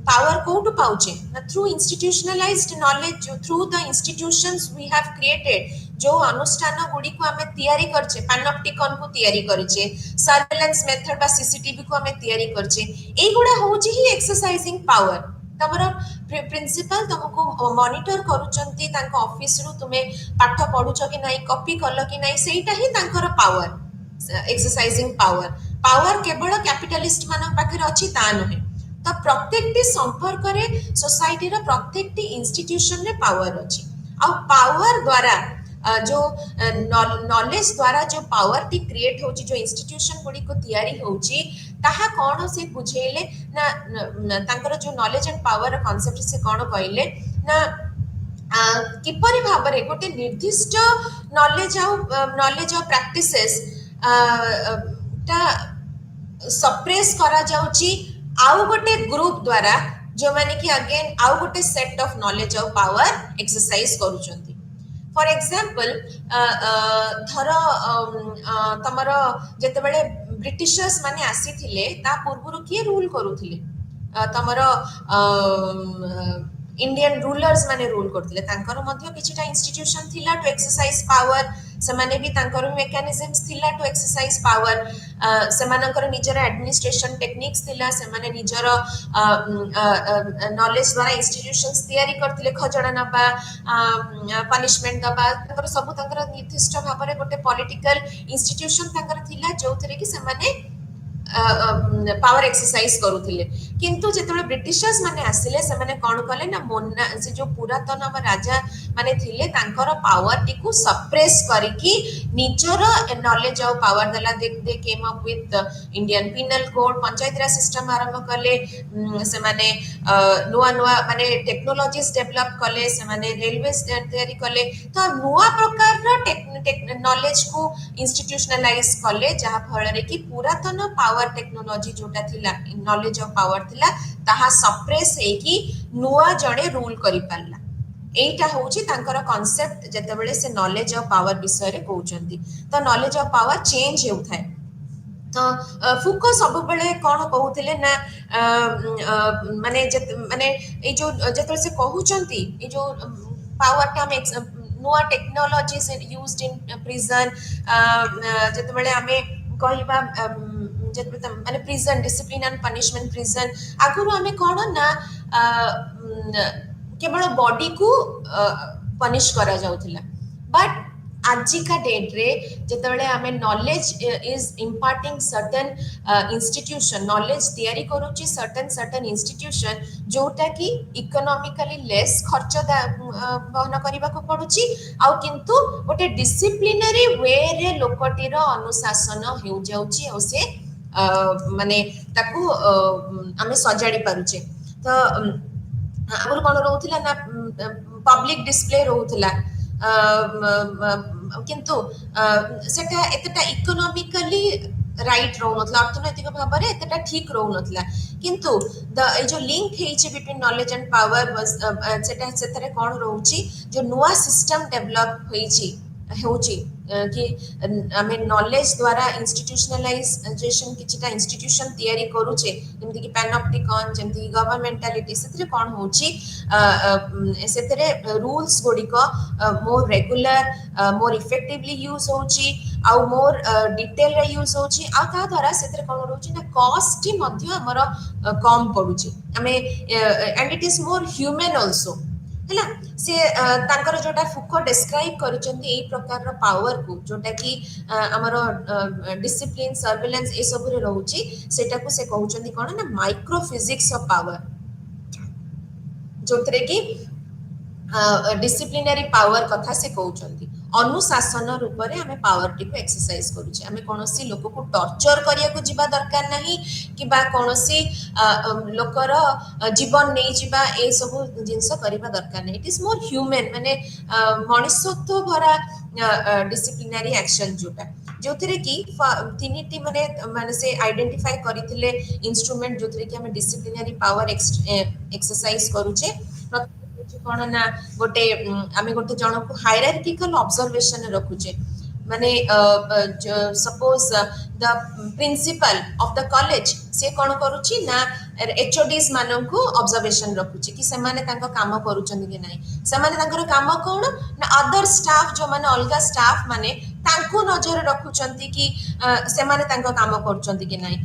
पावर कोटू पाउचे through institutionalised knowledge through the institutions we have created जो अनुष्ठान गुडी को हमें तैयारी करछे पैनोप्टिकन को तैयारी करछे सर्वेलेंस मेथड बा सीसीटीवी को हमें तैयारी करछे एई गुडा होउची ही एक्सरसाइजिंग पावर तमरो प्रिंसिपल तुमको मॉनिटर करूचंती तांको ऑफिस रु तुमे पाठ पढुछ कि नाही कॉपी कल कि नाही सेटा ही तांकर पावर एक्सरसाइजिंग पावर पावर केवल कैपिटलिस्ट मान पाखरे अछि ता नहे तो प्रत्येक संपर्क रे सोसाइटी रो प्रत्येक इंस्टीट्यूशन रे पावर अछि आ पावर द्वारा जो नॉलेज द्वारा जो पावर टी क्रिएट होची जो इंस्टीट्यूशन गुडी को तैयारी होची ताहा कोन से बुझेले ना तांकर जो नॉलेज एंड पावर कांसेप्ट से कोन कहले ना किपरि भाबरे गोटे निर्दिष्ट नॉलेज ऑफ प्रैक्टिसेस ता सप्रेस करा जाउची आउ गोटे ग्रुप द्वारा जो माने कि अगेन आउ गोटे set of knowledge of power exercise करूचंती फॉर एग्जांपल धर तमर जेतेबेले ब्रिटिशर्स माने आसीथिले ता पूर्वरु किए रूल करूथिले तमर इंडियन रूलर्स माने रूल करथिले तांकर मध्ये किछटा इंस्टीट्यूशन थिला टू एक्सरसाइज पावर से माने भी तांकर मेकानिजम्स थिला टू एक्सरसाइज पावर से मानकर निजर एडमिनिस्ट्रेशन टेक्निक्स थिला से माने निजर नॉलेज द्वारा इंस्टीट्यूशंस तैयारी करथिले खजणा नबा पनिशमेंट दबा तांकर सब तांकर निर्दिष्ट भाबरे गोटे पॉलिटिकल इंस्टीट्यूशन तांकर थिला जोथरे कि से माने पावर एक्सरसाइज करूथिले किंतु जेतबे ब्रिटिशर्स माने आसिले से माने कोन कले ना मोना से जो पुरातन हम राजा माने थिले तांकर पावर टिकु सप्रेस करिकि निजर नॉलेज ऑफ पावर दला they came up with Indian penal code panchayat raj system आरंभ कले से माने नुआ नुआ माने टेक्नोलॉजीज डेवलप कले से माने रेलवे तैयारी कले तो नुआ प्रकार रो नॉलेज को इंस्टीट्यूशनलाइज कले जहा फल रे कि पुरातन पावर टेक्नोलॉजी जोटा थिला नॉलेज ऑफ पावर थिला ताहा सप्रेस हेकी नुआ जणे रूल करि पारला एटा होची तांकर कांसेप्ट जेतेबेले से नॉलेज ऑफ पावर विषय रे कहउचंती तो नॉलेज ऑफ पावर चेंज हेउथाय तो फुको सब बेले कोन कहउथिले ना माने ए जो जेतेबेले से कहउचंती ए जो पावर का हम नुआ टेक्नोलॉजीज यूज्ड इन प्रिजन जेतेबेले हमें कहिबा माने prison discipline and punishment prison आगुरु आमे कोन ना केवल बॉडी को पनिश करा जाउथिला बट आजिका डेट रे जेतेबेले आमे knowledge is imparting certain institution knowledge तैयारी करूची सर्टेन इंस्टीट्यूशन जोटा कि इकोनॉमिकली लेस खर्च बहन करबा को पडुची आ किंतु गोटे डिसिप्लिनरी वे रे लोकटीर अनुशासन हो जाउची आ से माने ताकू आमे सजाडी पारुचे तो आगुर कौन रोला ना पब्लिक डिस्प्ले रोला किंतु सेटा एतटा इकोनॉमिकली राइट रोनथला अर्थनैतिक भाव में एतटा ठीक रोनथला किंतु द जो लिंक हेछि बिटवीन नॉलेज एंड पावर सेटा सेतरे कोन रहउची जो नुवा सिस्टम डेवलप हेछि होची कि आमे नॉलेज द्वारा इंस्टीट्यूशनलाइजेशन किछटा इंस्टीट्यूशन तैयारी करूचे जेमति कि पैनोप्टिकॉन जेमति कि गवर्नमेंटालिटी सेतरे कोन होची सेतरे रूल्स गोडी को मोर रेगुलर मोर इफेक्टिवली यूज होची आ मोर डिटेल रे यूज होची आ ता द्वारा सेतरे कोन रहउची ना कॉस्ट मध्य हमर कम पडुची आमे and it is more human also हैला से तांकर जोटा फुको डिस्क्राइब करूचंती एई प्रकार रो पावर को जोटा कि हमर डिसिप्लिन सर्वेलेंस ए सब रे रहउची सेटा को से कहउचंती कोन ना माइक्रो फिजिक्स ऑफ पावर जोतरे कि डिसिप्लिनरी पावर कथा से कहउचंती अनुशासन रूप रे हमें पावर टी को एक्सरसाइज करूचे हमें कोनोसी लोक को टॉर्चर करिया को जिबा दरकार नहीं कि बा कोनोसी लोकर जीवन नहीं जिबा ए सब जिंस करिबा दरकार नहीं इट इज मोर ह्यूमन माने मनुष्यत्व भरा डिसिप्लिनरी एक्शन जोटा जोथरे कि तीनिटी माने माने से आइडेंटिफाई करिथिले इंस्ट्रूमेंट जोथरे कि हमें डिसिप्लिनरी पावर एक्सरसाइज करूचे कोन ना गोटे आमे गोटे जण को हायरार्किकल ऑब्जर्वेशन रखुचे माने suppose the principle of the college से कोन करूची ना एचओडीज मानन को ऑब्जर्वेशन रखुची कि से माने तांको काम करूचंदी कि नाही से माने तांकर काम कोन ना अदर स्टाफ जो माने अलगा स्टाफ माने तांको नजर रखुचंती कि से माने तांको काम करूचंदी कि नाही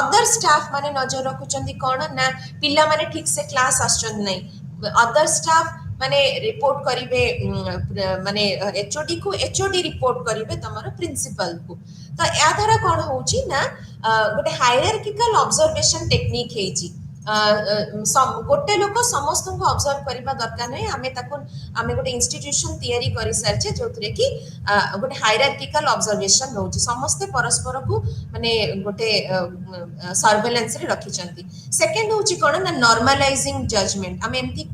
अदर स्टाफ माने नजर रखुचंदी कोन ना पिल्ला माने ठीक से क्लास आछन नाही अदर स्टाफ माने रिपोर्ट करिवे माने एचओडी को एचओडी रिपोर्ट करिवे तमरो प्रिंसिपल को तो या द्वारा कोन होची ना गोटे हायरार्किकल ऑब्जर्वेशन टेक्निक हेची गोटे लोक समस्त को ऑब्जर्व करबा दरकार नै आमे गोटे इंस्टीट्यूशन तैयारी करि सरचे जोथरे कि गोटे हायरार्किकल ऑब्जर्वेशन होची समस्त परस्पर को माने गोटे सर्वेलेंस रे रखि चंती सेकंड होची कोन ना नॉर्मलाइजिंग जजमेंट आमे एमती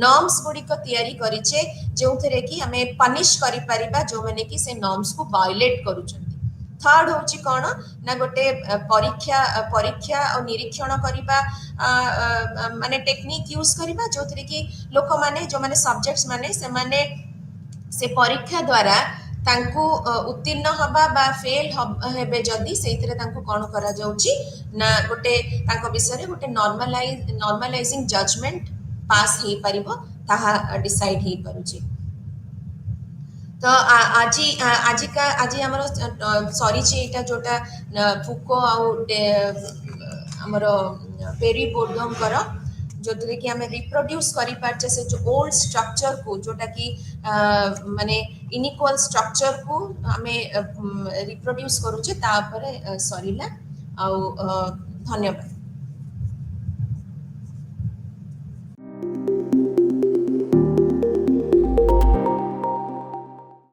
नॉर्म्स गुडी को तैयारी करिचे जोथरे कि आमे पनिश करि परिबा जो माने कि से नॉर्म्स को वायलेट करूचंती थर्ड होची कोन ना गोटे परीक्षा और निरीक्षण करिबा माने टेक्निक यूज करिबा जोथरे कि लोक माने जो माने सब्जेक्ट्स माने से माने से परीक्षा द्वारा तांको उत्तीर्ण हबा बा फेल हेबे जदी सेइतरे तांको कोन करा जाउची ना गोटे तांको विषय रे गोटे नॉर्मलाइजिंग जजमेंट पास हे परिबो ताहा डिसाइड हे परुची तो आज हमर सॉरी एटा जोटा फुको आमर पेरी बोर्डम कर जो कि आम रिप्रोड्यूस करि पारचे से जो ओल्ड स्ट्रक्चर को जोटा कि माने इनइक्वल स्ट्रक्चर को आमे रिप्रोड्यूस करूचे ता पर सरीला आ धन्यवाद।